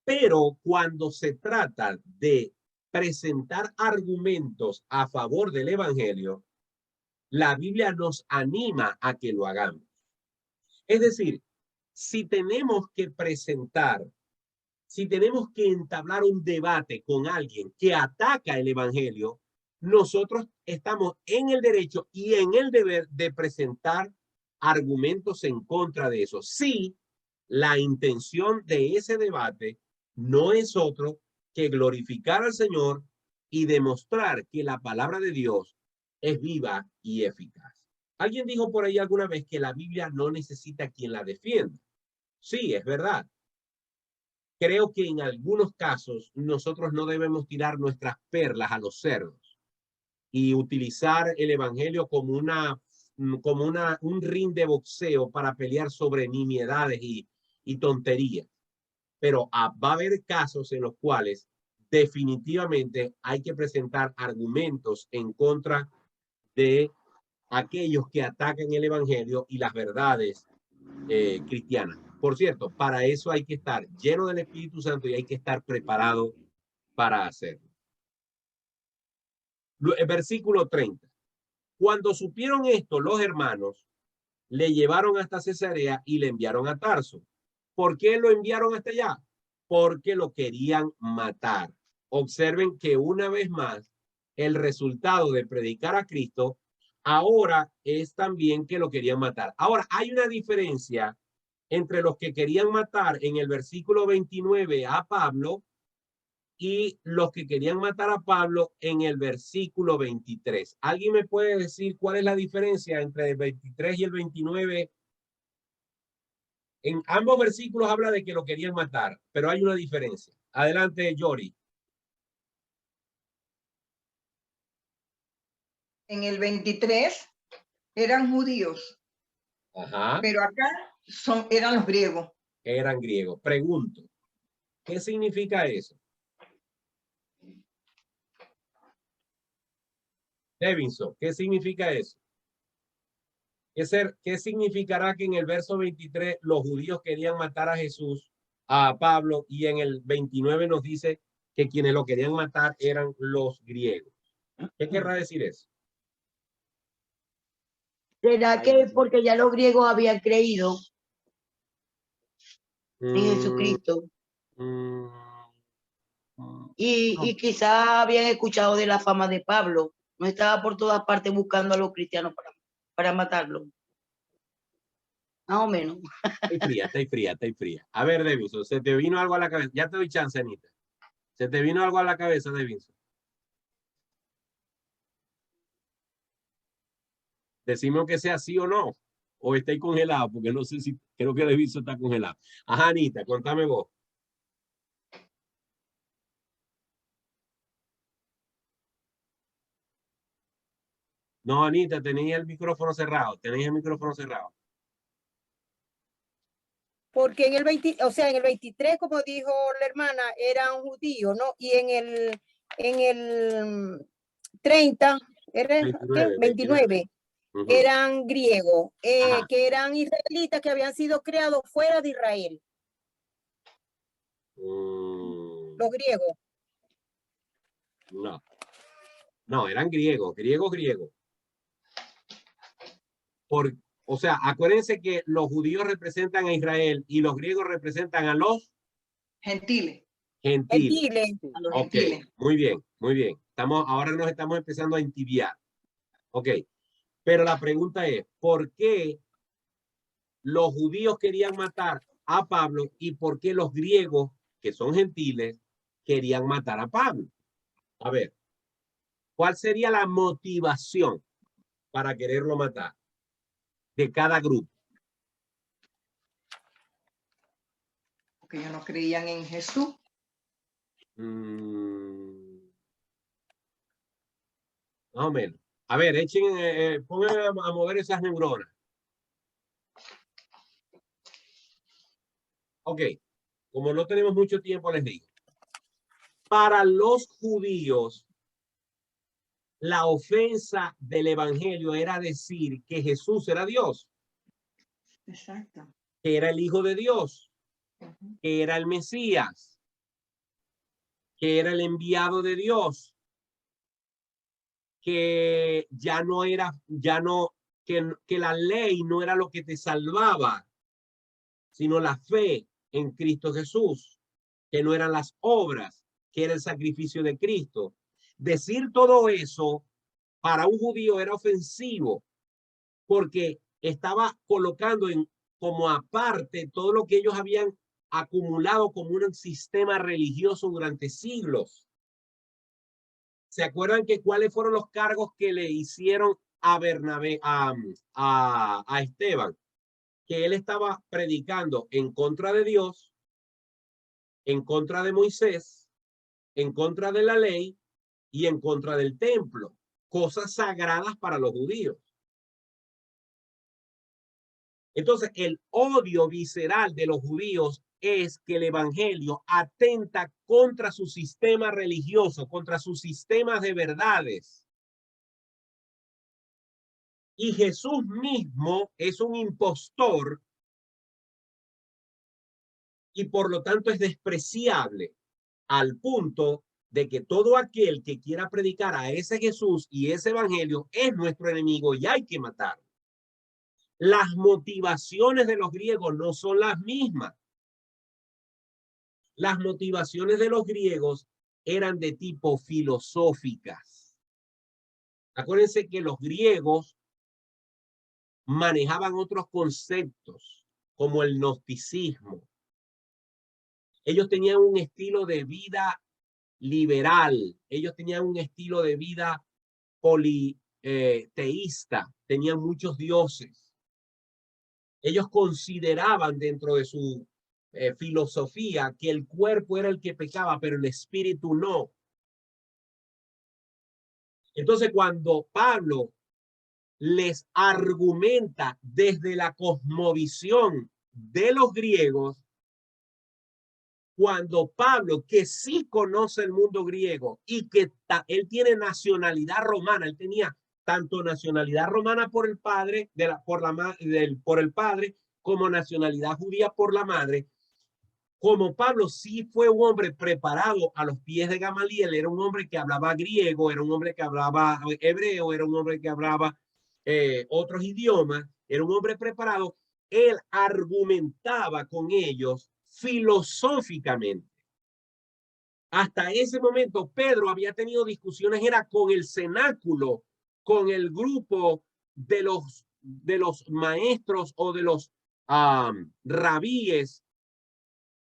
Pero cuando se trata de presentar argumentos a favor del evangelio, la Biblia nos anima a que lo hagamos. Es decir, si tenemos que presentar, si tenemos que entablar un debate con alguien que ataca el evangelio, nosotros estamos en el derecho y en el deber de presentar argumentos en contra de eso. Si la intención de ese debate no es otro que glorificar al Señor y demostrar que la palabra de Dios es viva y eficaz. Alguien dijo por ahí alguna vez que la Biblia no necesita quien la defienda. Sí, es verdad. Creo que en algunos casos nosotros no debemos tirar nuestras perlas a los cerdos y utilizar el evangelio como un ring de boxeo para pelear sobre nimiedades y tonterías. Pero va a haber casos en los cuales definitivamente hay que presentar argumentos en contra de aquellos que atacan el evangelio y las verdades cristianas. Por cierto, para eso hay que estar lleno del Espíritu Santo y hay que estar preparado para hacerlo. El versículo 30. Cuando supieron esto, los hermanos le llevaron hasta Cesarea y le enviaron a Tarso. ¿Por qué lo enviaron hasta allá? Porque lo querían matar. Observen que una vez más, el resultado de predicar a Cristo ahora es también que lo querían matar. Ahora, hay una diferencia entre los que querían matar en el versículo 29 a Pablo y los que querían matar a Pablo en el versículo 23. ¿Alguien me puede decir cuál es la diferencia entre el 23 y el 29? En ambos versículos habla de que lo querían matar, pero hay una diferencia. Adelante, Yori. En el 23 eran judíos, Ajá. pero acá eran los griegos. Eran griegos. Pregunto, ¿qué significa eso? Devinson, ¿qué significa eso? ¿Qué significará que en el verso 23 los judíos querían matar a Jesús, a Pablo, y en el 29 nos dice que quienes lo querían matar eran los griegos? ¿Qué querrá decir eso? ¿Será que porque ya los griegos habían creído en Jesucristo? Y quizás habían escuchado de la fama de Pablo. No estaba por todas partes buscando a los cristianos para matarlo. Más o menos. Está fría. A ver, Devinson, ¿se te vino algo a la cabeza? Ya te doy chance, Anita. ¿Se te vino algo a la cabeza, Devinson? Decimos que sea sí o no. O estáis congelado, porque no sé si, creo que Devinson está congelado. Ajá, Anita, contame vos. No, Anita, tenéis el micrófono cerrado. Tenéis el micrófono cerrado. Porque en el 20, o sea, en el 23, como dijo la hermana, eran judíos, ¿no? Y en el 30, ¿era 29, 29, Ujú. eran griegos, Ajá. que eran israelitas que habían sido creados fuera de Israel, los griegos. No, no, eran griegos. O sea, acuérdense que los judíos representan a Israel y los griegos representan a los Gentiles. gentiles. Gentiles. A los Ok, gentiles. muy bien, muy bien. Ahora nos estamos empezando a entibiar. Ok, pero la pregunta es, ¿por qué los judíos querían matar a Pablo y por qué los griegos, que son gentiles, querían matar a Pablo? A ver, ¿cuál sería la motivación para quererlo matar de cada grupo? Porque ellos no creían en Jesús. Más o menos. A ver, pongan a mover esas neuronas. Ok, como no tenemos mucho tiempo, les digo. Para los judíos, la ofensa del evangelio era decir que Jesús era Dios, Exacto. que era el Hijo de Dios, que era el Mesías, que era el enviado de Dios, que que la ley no era lo que te salvaba, sino la fe en Cristo Jesús, que no eran las obras, que era el sacrificio de Cristo. Decir todo eso para un judío era ofensivo, porque estaba colocando como aparte todo lo que ellos habían acumulado como un sistema religioso durante siglos. ¿Se acuerdan que cuáles fueron los cargos que le hicieron a Bernabé, a Esteban? Que él estaba predicando en contra de Dios, en contra de Moisés, en contra de la ley y en contra del templo, cosas sagradas para los judíos. Entonces, el odio visceral de los judíos es que el evangelio atenta contra su sistema religioso, contra sus sistemas de verdades. Y Jesús mismo es un impostor y por lo tanto es despreciable al punto de que todo aquel que quiera predicar a ese Jesús y ese evangelio es nuestro enemigo y hay que matarlo. Las motivaciones de los griegos no son las mismas. Las motivaciones de los griegos eran de tipo filosóficas. Acuérdense que los griegos manejaban otros conceptos como el gnosticismo. Ellos tenían un estilo de vida liberal. Ellos tenían un estilo de vida politeísta. Tenían muchos dioses. Ellos consideraban dentro de su filosofía que el cuerpo era el que pecaba, pero el espíritu no. Entonces, cuando Pablo les argumenta desde la cosmovisión de los griegos, cuando Pablo, que sí conoce el mundo griego y que él tiene nacionalidad romana, él tenía tanto nacionalidad romana por el padre, por el padre, como nacionalidad judía por la madre. Como Pablo sí fue un hombre preparado a los pies de Gamaliel, era un hombre que hablaba griego, era un hombre que hablaba hebreo, era un hombre que hablaba otros idiomas, era un hombre preparado, él argumentaba con ellos filosóficamente. Hasta ese momento Pedro había tenido discusiones, era con el cenáculo, con el grupo de los maestros o de los rabíes,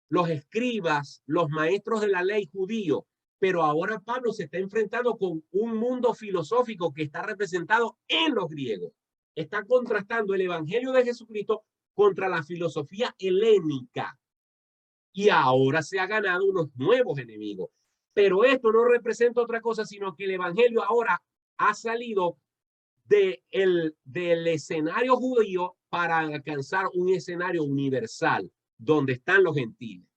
los escribas, los maestros de la ley judío. Pero ahora Pablo se está enfrentando con un mundo filosófico que está representado en los griegos. Está contrastando el evangelio de Jesucristo contra la filosofía helénica. Y ahora se ha ganado unos nuevos enemigos. Pero esto no representa otra cosa, sino que el evangelio ahora ha salido del escenario judío para alcanzar un escenario universal. donde están los gentiles.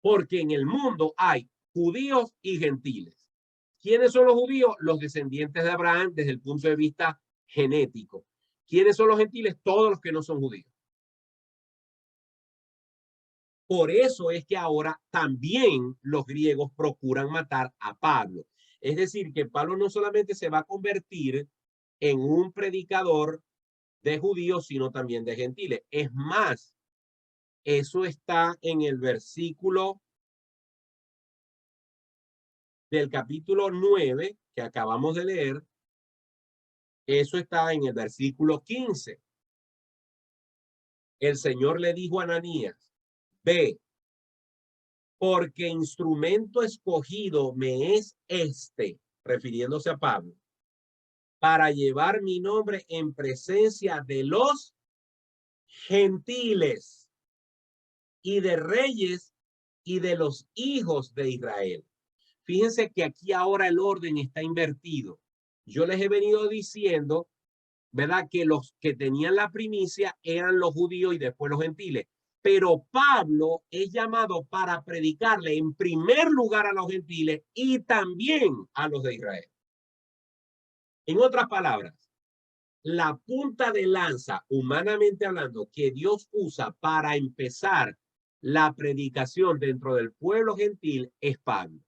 Porque en el mundo hay judíos y gentiles. ¿Quiénes son los judíos? Los descendientes de Abraham desde el punto de vista genético. ¿Quiénes son los gentiles? Todos los que no son judíos. Por eso es que ahora también los griegos procuran matar a Pablo. Es decir, que Pablo no solamente se va a convertir en un predicador de judíos, sino también de gentiles. Es más, eso está en el versículo del capítulo 9 que acabamos de leer. Eso está en el versículo 15. El Señor le dijo a Ananías: ve, porque instrumento escogido me es este, refiriéndose a Pablo, para llevar mi nombre en presencia de los gentiles y de reyes y de los hijos de Israel. Fíjense que aquí ahora el orden está invertido. Yo les he venido diciendo, ¿verdad?, que los que tenían la primicia eran los judíos y después los gentiles. Pero Pablo es llamado para predicarle en primer lugar a los gentiles y también a los de Israel. En otras palabras, la punta de lanza, humanamente hablando, que Dios usa para empezar la predicación dentro del pueblo gentil es Pablo.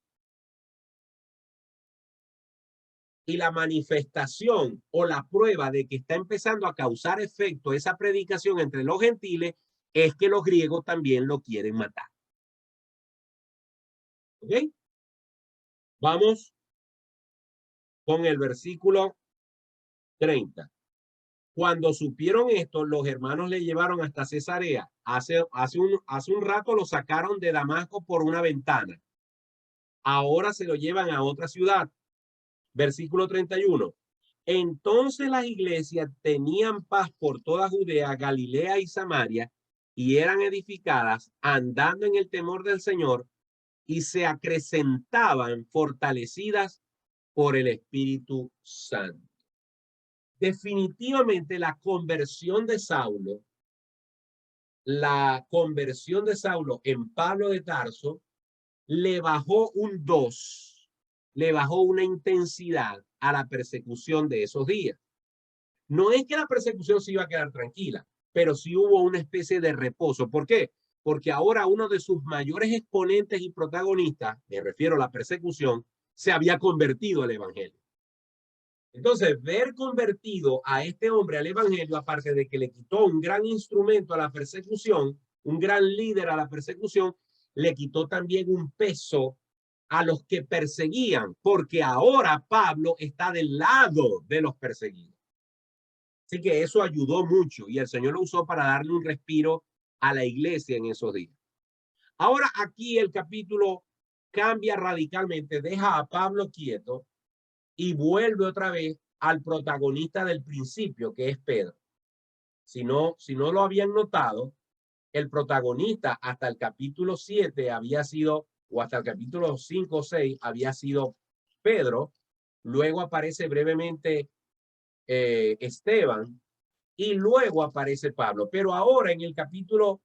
Y la manifestación o la prueba de que está empezando a causar efecto esa predicación entre los gentiles es que los griegos también lo quieren matar. ¿Ok? Vamos con el versículo 30. Cuando supieron esto, los hermanos le llevaron hasta Cesarea. Hace un rato lo sacaron de Damasco por una ventana. Ahora se lo llevan a otra ciudad. Versículo 31. Entonces las iglesias tenían paz por toda Judea, Galilea y Samaria, y eran edificadas andando en el temor del Señor, y se acrecentaban fortalecidas por el Espíritu Santo. Definitivamente la conversión de Saulo en Pablo de Tarso le bajó un 2, le bajó una intensidad a la persecución de esos días. No es que la persecución se iba a quedar tranquila, pero sí hubo una especie de reposo. ¿Por qué? Porque ahora uno de sus mayores exponentes y protagonistas, me refiero a la persecución, se había convertido al evangelio. Entonces, ver convertido a este hombre al evangelio, aparte de que le quitó un gran instrumento a la persecución, un gran líder a la persecución, le quitó también un peso a los que perseguían, porque ahora Pablo está del lado de los perseguidos. Así que eso ayudó mucho y el Señor lo usó para darle un respiro a la iglesia en esos días. Ahora aquí el capítulo cambia radicalmente, deja a Pablo quieto y vuelve otra vez al protagonista del principio, que es Pedro. Si no lo habían notado, el protagonista hasta el capítulo 7 había sido, o hasta el capítulo 5 o 6 había sido Pedro. Luego aparece brevemente Esteban y luego aparece Pablo. Pero ahora en el capítulo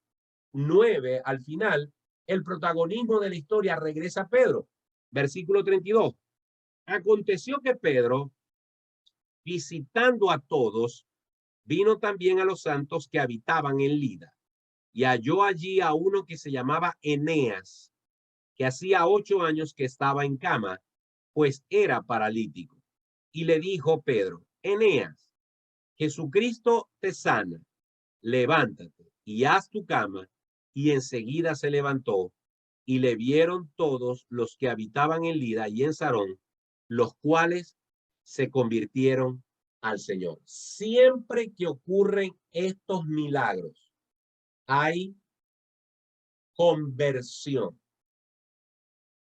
9, al final, el protagonismo de la historia regresa a Pedro. Versículo 32. Aconteció que Pedro, visitando a todos, vino también a los santos que habitaban en Lida, y halló allí a uno que se llamaba Eneas, que hacía 8 años que estaba en cama, pues era paralítico. Y le dijo Pedro: Eneas, Jesucristo te sana, levántate y haz tu cama. Y enseguida se levantó, y le vieron todos los que habitaban en Lida y en Sarón, los cuales se convirtieron al Señor. Siempre que ocurren estos milagros, hay conversión.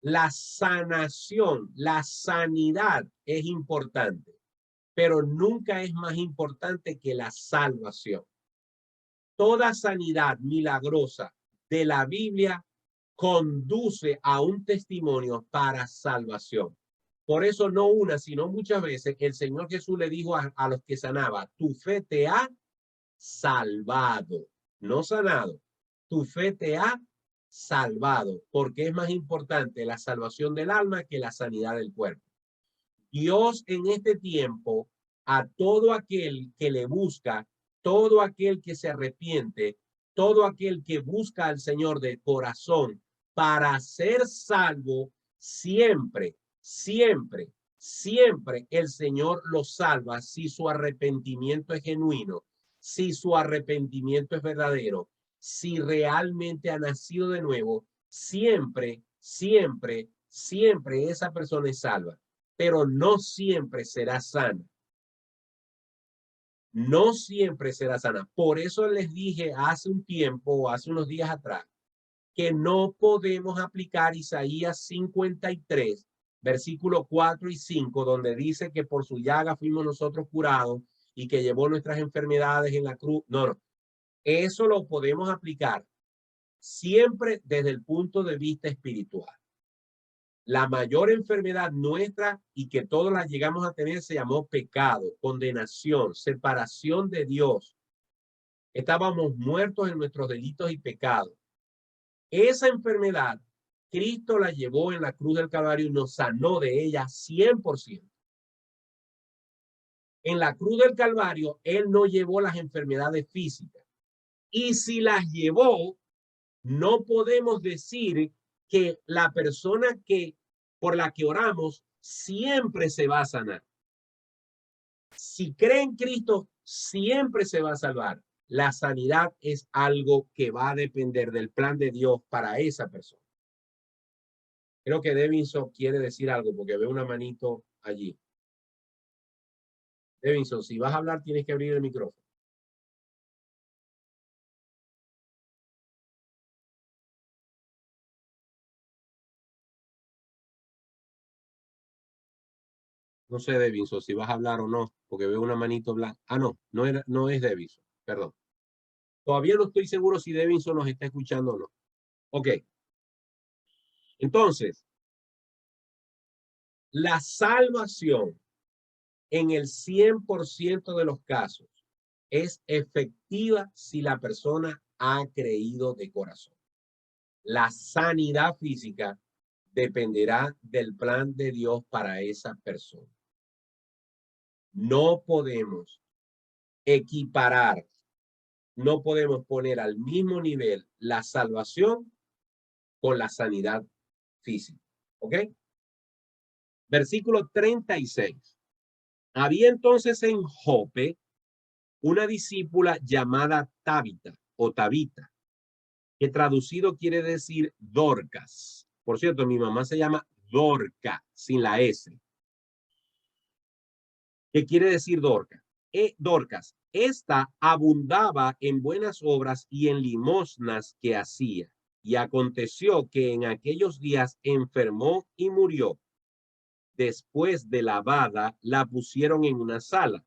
La sanación, la sanidad es importante, pero nunca es más importante que la salvación. Toda sanidad milagrosa de la Biblia conduce a un testimonio para salvación. Por eso no una, sino muchas veces el Señor Jesús le dijo a los que sanaba: tu fe te ha salvado, no sanado. tu fe te ha salvado, porque es más importante la salvación del alma que la sanidad del cuerpo. Dios en este tiempo, a todo aquel que le busca, todo aquel que se arrepiente, todo aquel que busca al Señor de corazón para ser salvo, siempre, siempre, siempre el Señor lo salva si su arrepentimiento es genuino, si su arrepentimiento es verdadero, si realmente ha nacido de nuevo, siempre, siempre, siempre esa persona es salva, pero no siempre será sana. No siempre será sana. Por eso les dije hace un tiempo, hace unos días atrás, que no podemos aplicar Isaías 53, versículos 4 y 5, donde dice que por su llaga fuimos nosotros curados y que llevó nuestras enfermedades en la cruz. No, no. Eso lo podemos aplicar siempre desde el punto de vista espiritual. La mayor enfermedad nuestra y que todos la llegamos a tener se llamó pecado, condenación, separación de Dios. Estábamos muertos en nuestros delitos y pecados. Esa enfermedad, Cristo la llevó en la cruz del Calvario y nos sanó de ella 100%. En la cruz del Calvario, Él no llevó las enfermedades físicas. Y si las llevó, no podemos decir que la persona por la que oramos siempre se va a sanar. Si cree en Cristo, siempre se va a salvar. La sanidad es algo que va a depender del plan de Dios para esa persona. Creo que Devinson quiere decir algo porque veo una manito allí. Devinson, si vas a hablar, tienes que abrir el micrófono. No sé, Devinson, si vas a hablar o no, porque veo una manito blanca. Ah, no, no es Devinson, perdón. Todavía no estoy seguro si Devinson nos está escuchando o no. Ok. Entonces, la salvación en el 100% de los casos es efectiva si la persona ha creído de corazón. La sanidad física dependerá del plan de Dios para esa persona. No podemos equiparar, no podemos poner al mismo nivel la salvación con la sanidad física. ¿Ok? Versículo 36. Había entonces en Jope una discípula llamada Tabita o Tabita, que traducido quiere decir Dorcas. Por cierto, mi mamá se llama Dorca, sin la S. ¿Qué quiere decir Dorcas? Dorcas. Esta abundaba en buenas obras y en limosnas que hacía. Y aconteció que en aquellos días enfermó y murió. Después de lavada, la pusieron en una sala.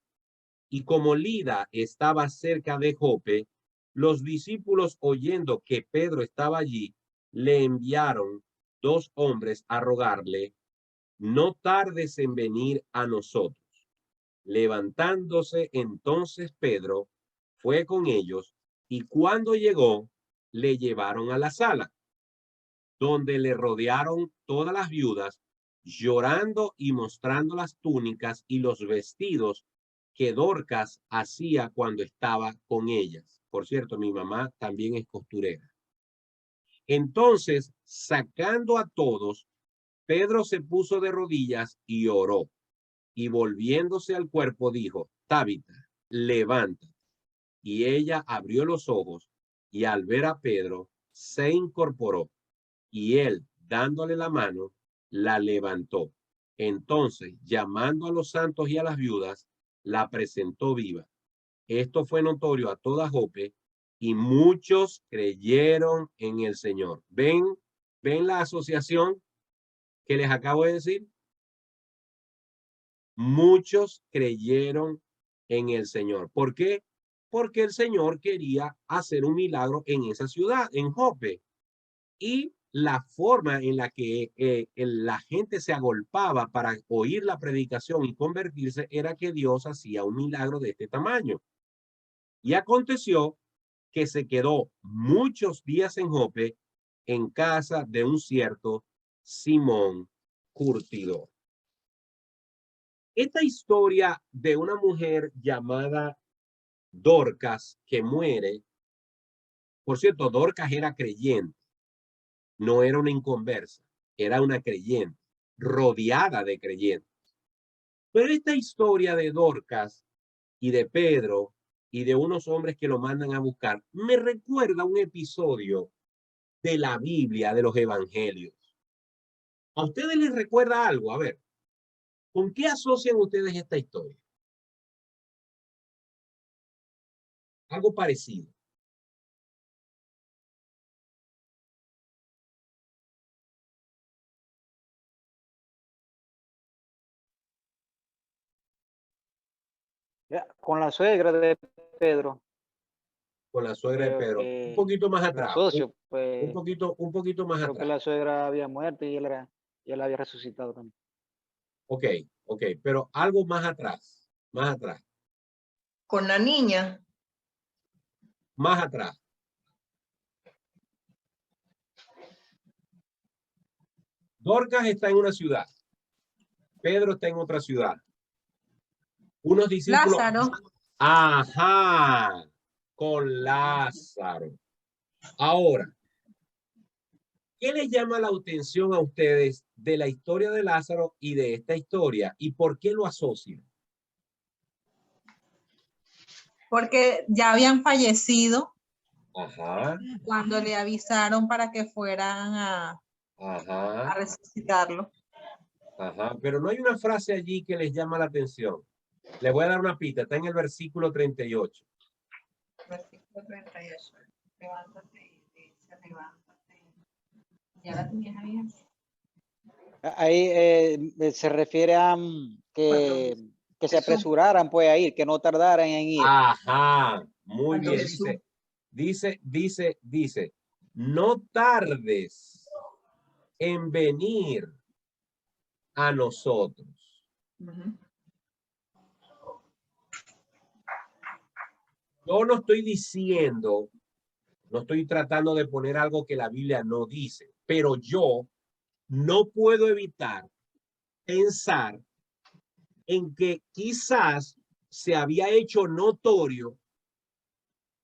Y como Lida estaba cerca de Jope, los discípulos, oyendo que Pedro estaba allí, le enviaron 2 hombres a rogarle: no tardes en venir a nosotros. Levantándose entonces Pedro, fue con ellos, y cuando llegó, le llevaron a la sala, donde le rodearon todas las viudas, llorando y mostrando las túnicas y los vestidos que Dorcas hacía cuando estaba con ellas. Por cierto, mi mamá también es costurera. Entonces, sacando a todos, Pedro se puso de rodillas y oró. Y volviéndose al cuerpo dijo: Tabita, levántate. Y ella abrió los ojos y al ver a Pedro se incorporó. Y él, dándole la mano, la levantó. Entonces, llamando a los santos y a las viudas, la presentó viva. Esto fue notorio a toda Jope y muchos creyeron en el Señor. ¿Ven la asociación que les acabo de decir? Muchos creyeron en el Señor. ¿Por qué? Porque el Señor quería hacer un milagro en esa ciudad, en Jope. Y la forma en la que la gente se agolpaba para oír la predicación y convertirse era que Dios hacía un milagro de este tamaño. Y aconteció que se quedó muchos días en Jope, en casa de un cierto Simón curtidor. Esta historia de una mujer llamada Dorcas que muere, por cierto, Dorcas era creyente, no era una inconversa, era una creyente, rodeada de creyentes. Pero esta historia de Dorcas y de Pedro y de unos hombres que lo mandan a buscar, me recuerda un episodio de la Biblia, de los evangelios. ¿A ustedes les recuerda algo? A ver, ¿con qué asocian ustedes esta historia? Algo parecido. Con la suegra de Pedro. Con la suegra de Creo Pedro. Un que poquito más me atrás. asocio, Un pues, poquito más creo que atrás. la suegra había muerto y él había resucitado también. Ok, pero algo más atrás. Más atrás. Con la niña. Más atrás. Dorcas está en una ciudad. Pedro está en otra ciudad. Unos discípulos. Lázaro. Ajá. Con Lázaro. Ahora, ¿qué les llama la atención a ustedes de la historia de Lázaro y de esta historia? ¿Y por qué lo asocian? Porque ya habían fallecido Ajá. cuando le avisaron para que fueran a Ajá. resucitarlo. Ajá. Pero no hay una frase allí que les llama la atención. Les voy a dar una pista. Está en el versículo 38. Versículo 38. Levántate y dice, levántate. ¿Ya la tenías abierta? Ahí se refiere a que se apresuraran pues a ir, que no tardaran en ir. Ajá, muy Cuando bien. Jesús- Dice, no tardes en venir a nosotros. Ujú. Yo no estoy diciendo, no estoy tratando de poner algo que la Biblia no dice, pero yo no puedo evitar pensar en que quizás se había hecho notorio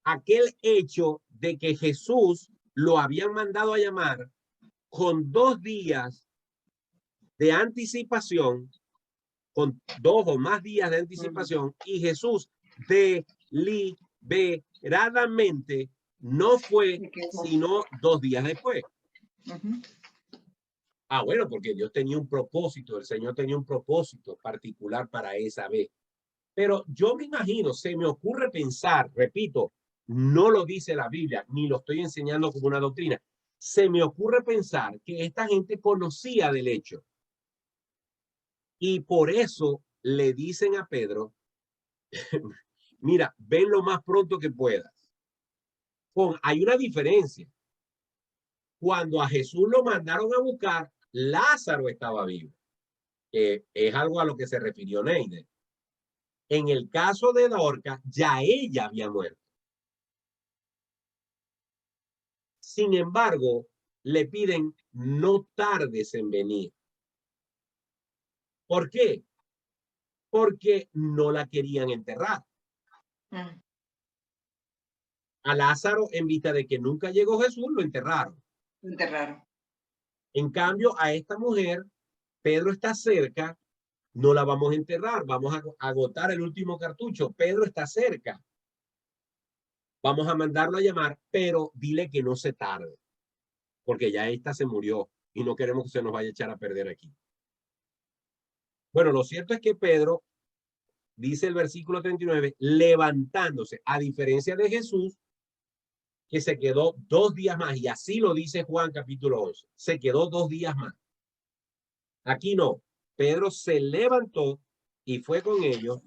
aquel hecho de que Jesús lo habían mandado a llamar con 2 días de anticipación, con 2 o más días de anticipación, y Jesús deliberadamente no fue sino 2 días después. Ujú. Ah, bueno, porque Dios tenía un propósito, el Señor tenía un propósito particular para esa vez. Pero yo me imagino, se me ocurre pensar, repito, no lo dice la Biblia, ni lo estoy enseñando como una doctrina. Se me ocurre pensar que esta gente conocía del hecho. Y por eso le dicen a Pedro, mira, ven lo más pronto que puedas. Hay una diferencia. Cuando a Jesús lo mandaron a buscar, Lázaro estaba vivo. Es algo a lo que se refirió Neide. En el caso de Dorcas, ya ella había muerto. Sin embargo, le piden no tardes en venir. ¿Por qué? Porque no la querían enterrar. Mm. A Lázaro, en vista de que nunca llegó Jesús, lo enterraron. Lo enterraron. En cambio, a esta mujer, Pedro está cerca, no la vamos a enterrar, vamos a agotar el último cartucho. Pedro está cerca. Vamos a mandarlo a llamar, pero dile que no se tarde, porque ya esta se murió y no queremos que se nos vaya a echar a perder aquí. Bueno, lo cierto es que Pedro, dice el versículo 39, levantándose, a diferencia de Jesús, que se quedó 2 días más, y así lo dice Juan capítulo 11, se quedó 2 días más. Aquí no, Pedro se levantó y fue con ellos,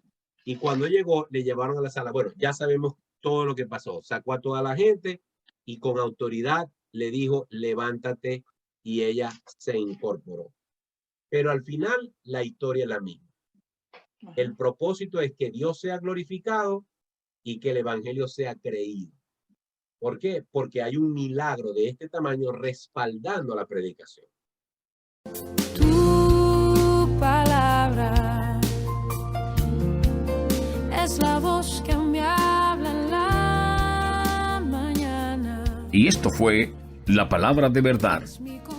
y cuando llegó le llevaron a la sala. Bueno, ya sabemos todo lo que pasó. Sacó a toda la gente y con autoridad le dijo, levántate, y ella se incorporó. Pero al final la historia es la misma. El propósito es que Dios sea glorificado y que el evangelio sea creído. ¿Por qué? Porque hay un milagro de este tamaño respaldando la predicación. Tu palabra es la voz que me habla en la mañana. Y esto fue La Palabra de Verdad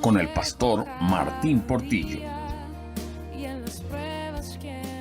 con el pastor Martín Portillo. Y en las pruebas que